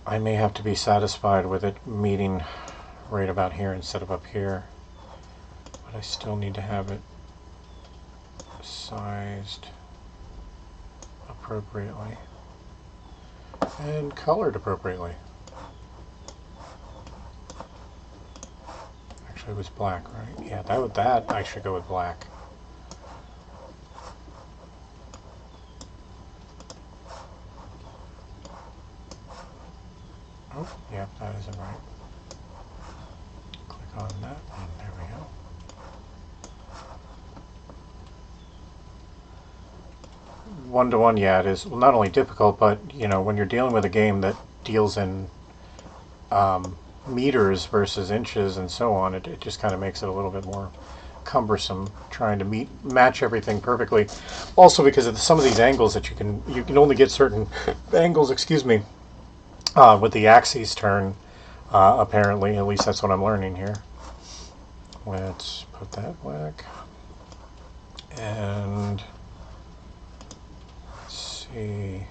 I may have to be satisfied with it meeting right about here instead of up here, but I still need to have it sized appropriately and colored appropriately. Actually, it was black, right? Yeah, that I should go with black. Oh, yeah, that isn't right. Click on that, and there we go. One-to-one, yeah, it is not only difficult, but you know, when you're dealing with a game that deals in meters versus inches and so on, it just kind of makes it a little bit more cumbersome trying to match everything perfectly. Also, because of some of these angles that you can only get certain angles, excuse me, with the axes turn. Apparently, at least that's what I'm learning here. Let's put that black and. Am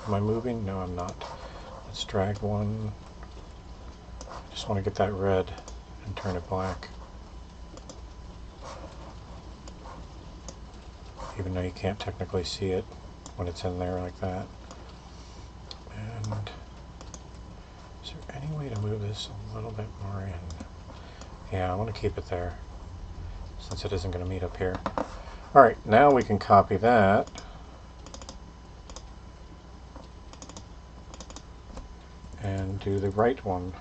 I moving? No, I'm not. Let's drag one. I just want to get that red and turn it black. Even though you can't technically see it when it's in there like that. And is there any way to move this a little bit more in? Yeah, I want to keep it there since it isn't going to meet up here. Alright, now we can copy that. And do the right one.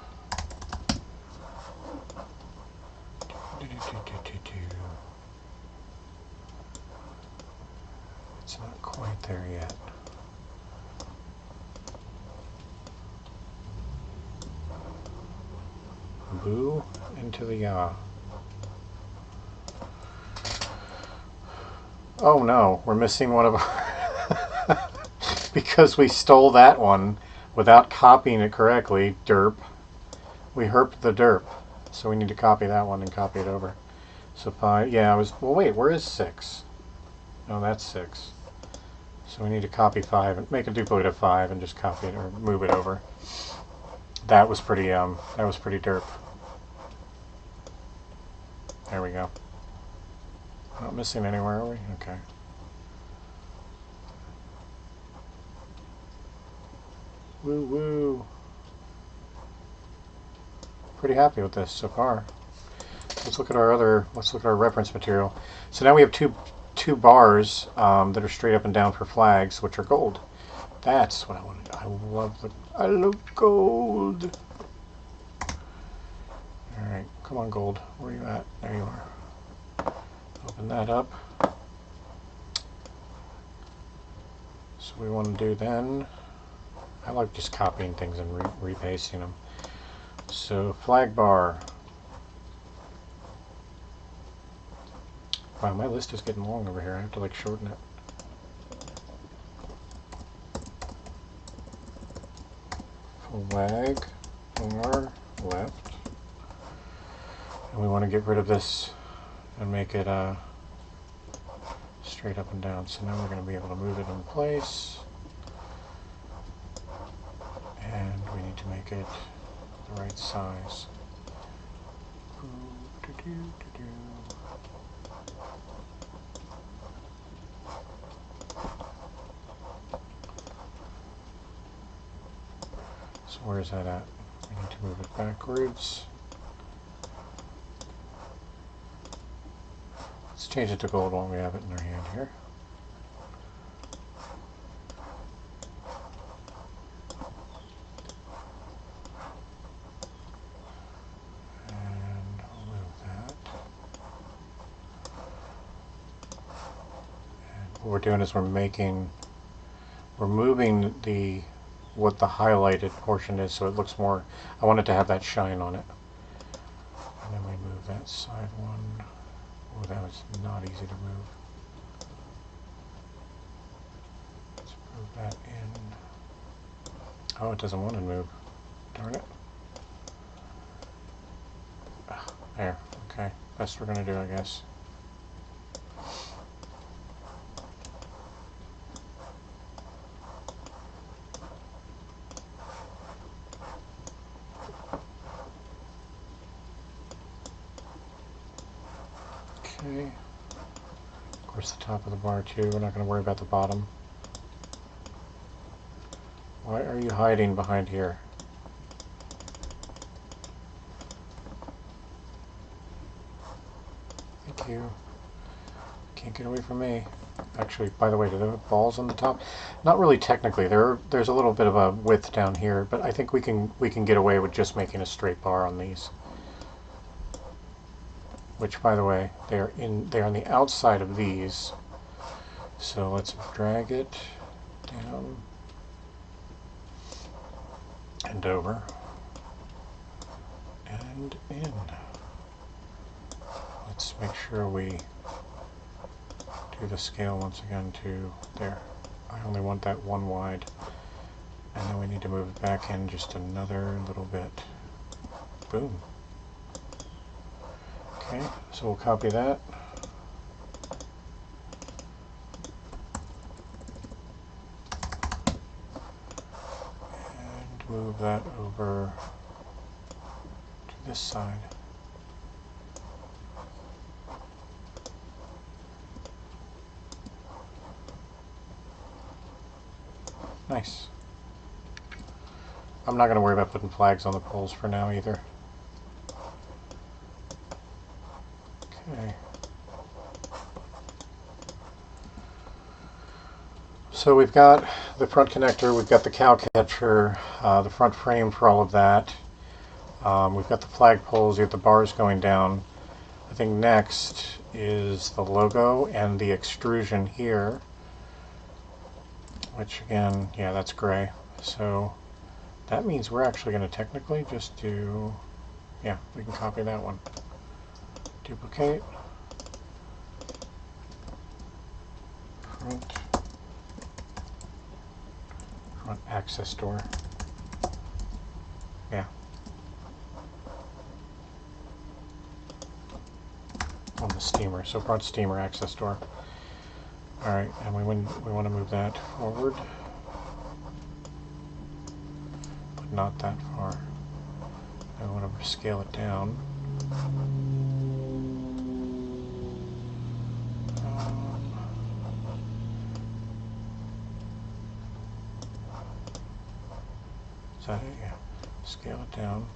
It's not quite there yet. Boo into the ya. Oh no, we're missing one of our because we stole that one without copying it correctly. Derp. We herped the derp. So we need to copy that one and copy it over. So 5, yeah, well wait, where is 6? No, that's 6. So we need to copy 5 and make a duplicate of 5 and just copy it or move it over. That was pretty derp. There we go. Not missing anywhere, are we? Okay. Woo woo. Pretty happy with this so far. Let's look at our reference material. So now we have two bars that are straight up and down for flags, which are gold. That's what I wanted. I love gold. All right, come on, gold. Where are you at? There you are. Open that up. So we want to do then. I like just copying things and repasting them. So flag bar. Wow, my list is getting long over here. I have to like shorten it. Flag bar left. And we want to get rid of this and make it straight up and down. So now we're going to be able to move it in place. And we need to make it the right size. So where is that at? We need to move it backwards. Let's change it to gold while we have it in our hand here. And I'll move that. And what we're doing is we're moving what the highlighted portion is so it looks more, I want it to have that shine on it. And then we move that side one. Oh, that was not easy to move. Let's move that in. Oh, it doesn't want to move. Darn it. There. Okay. Best we're going to do, I guess. Okay. Of course, the top of the bar too. We're not going to worry about the bottom. Why are you hiding behind here? Thank you. Can't get away from me. Actually, by the way, do they have balls on the top? Not really technically. There's a little bit of a width down here, but I think we can get away with just making a straight bar on these. Which, by the way, they're on the outside of these. So let's drag it down and over and in. Let's make sure we do the scale once again to there. I only want that one wide. And then we need to move it back in just another little bit. Boom. Okay, so we'll copy that. And move that over to this side. Nice. I'm not going to worry about putting flags on the poles for now either. Okay. So we've got the front connector, we've got the cow catcher, the front frame for all of that. We've got the flag poles, you have the bars going down. I think next is the logo and the extrusion here. Which again, yeah, that's gray. So that means we're actually going to technically just do, yeah, we can copy that one. Duplicate. Front access door. Yeah. On the steamer, so front steamer access door. Alright, and we want to move that forward, but not that far. I want to scale it down. Is that it? Yeah. Scale it down.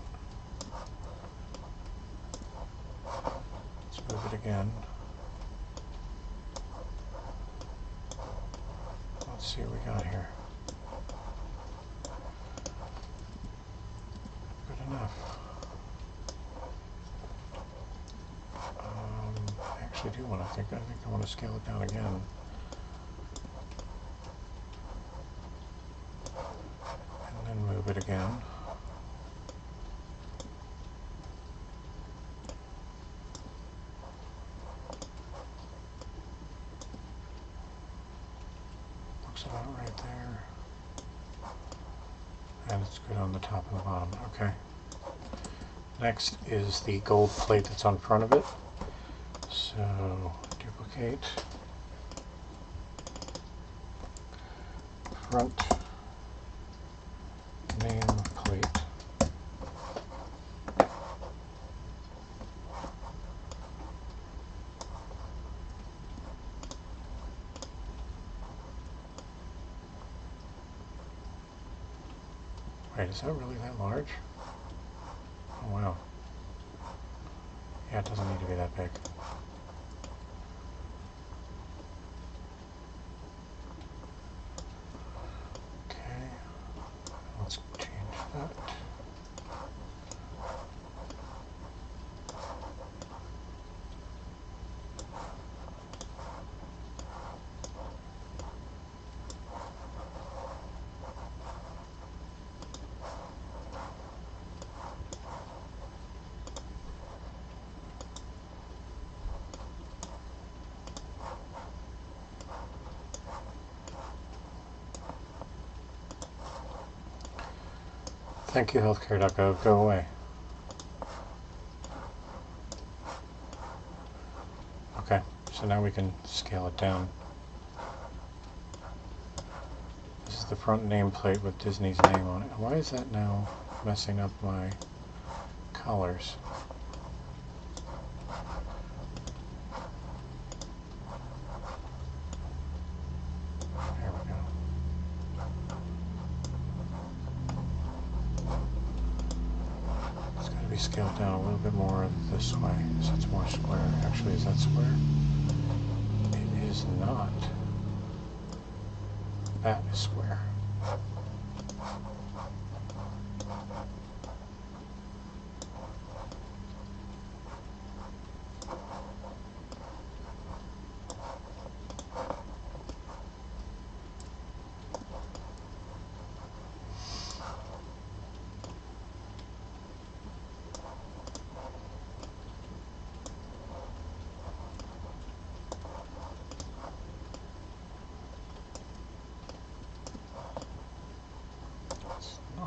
Let's move it again. Let's see what we got here. Good enough. I actually do want to I think I want to scale it down again. And then move it again. Looks about right there. And it's good on the top and the bottom. Okay. Next is the gold plate that's on front of it. So duplicate. Front name plate. Wait, is that really that large? Oh wow. Yeah, it doesn't need to be that big. Okay, let's change that. Thank you, healthcare.gov. Go away. Okay, so now we can scale it down. This is the front nameplate with Disney's name on it. Why is that now messing up my colors? rescale down a little bit more this way, so it's more square. Actually, is that square? It is not. That is square.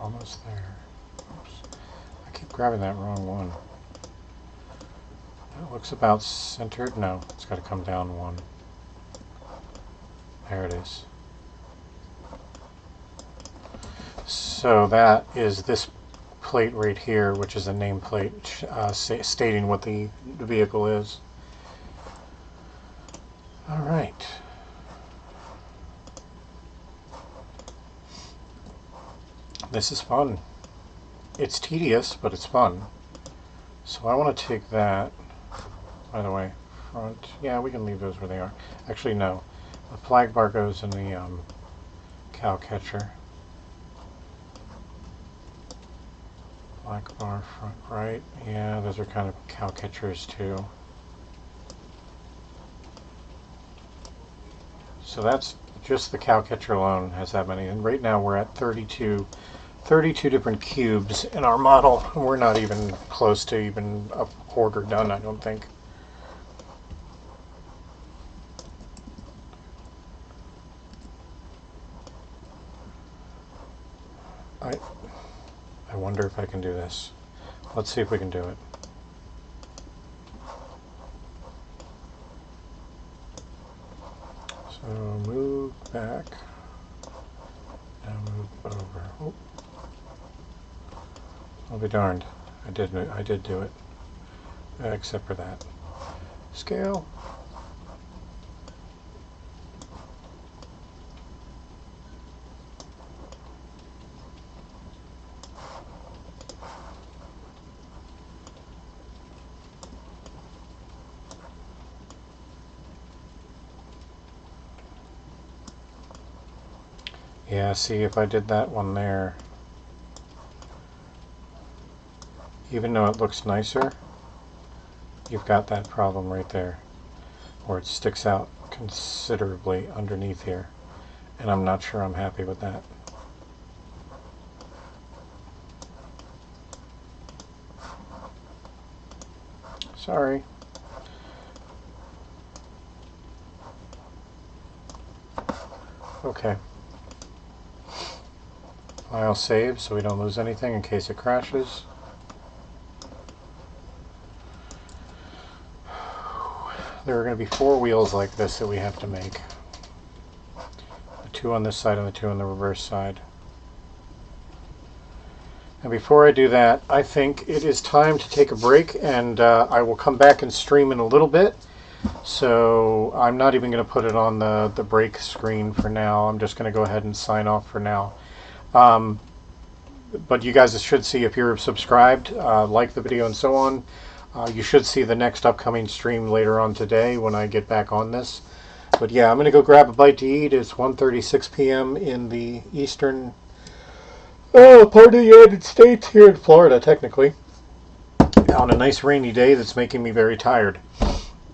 Almost there. Oops. I keep grabbing that wrong one. That looks about centered. No, it's got to come down one. There it is. So that is this plate right here, which is a nameplate stating what the vehicle is. All right. This is fun. It's tedious, but it's fun. So I want to take that, by the way, front. Yeah, we can leave those where they are. Actually, no. The flag bar goes in the cow catcher. Black bar front right. Yeah, those are kind of cow catchers too. So that's just the cow catcher alone has that many. And right now we're at 32 different cubes in our model. We're not even close to even a quarter done, I don't think. I wonder if I can do this. Let's see if we can do it. So move back. Now move over. Oh. I'll be darned. I did do it. Except for that. Scale. Yeah, see, if I did that one there, even though it looks nicer, you've got that problem right there, where it sticks out considerably underneath here, and I'm not sure I'm happy with that. Sorry. Okay. File save so we don't lose anything in case it crashes. There are going to be 4 wheels like this that we have to make. The 2 on this side and the 2 on the reverse side. And before I do that, I think it is time to take a break, and I will come back and stream in a little bit. So I'm not even going to put it on the break screen for now. I'm just going to go ahead and sign off for now. But you guys should see, if you're subscribed, like the video and so on, you should see the next upcoming stream later on today when I get back on this. But yeah, I'm going to go grab a bite to eat. It's 1:36 p.m. in the eastern part of the United States, here in Florida, technically, on a nice rainy day that's making me very tired.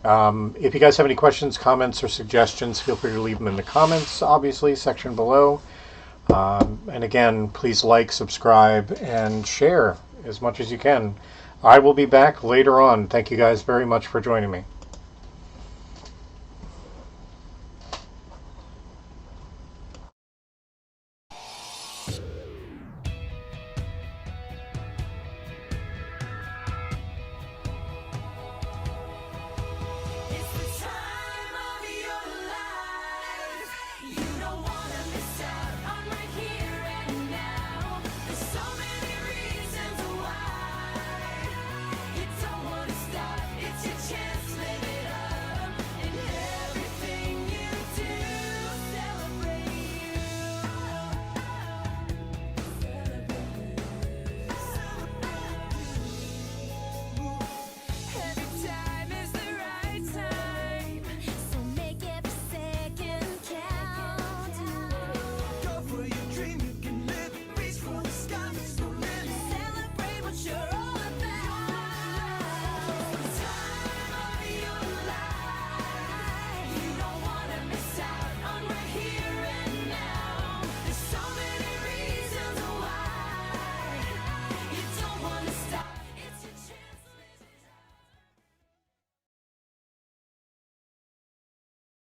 If you guys have any questions, comments, or suggestions, feel free to leave them in the comments, obviously, section below. And again, please like, subscribe, and share as much as you can. I will be back later on. Thank you guys very much for joining me.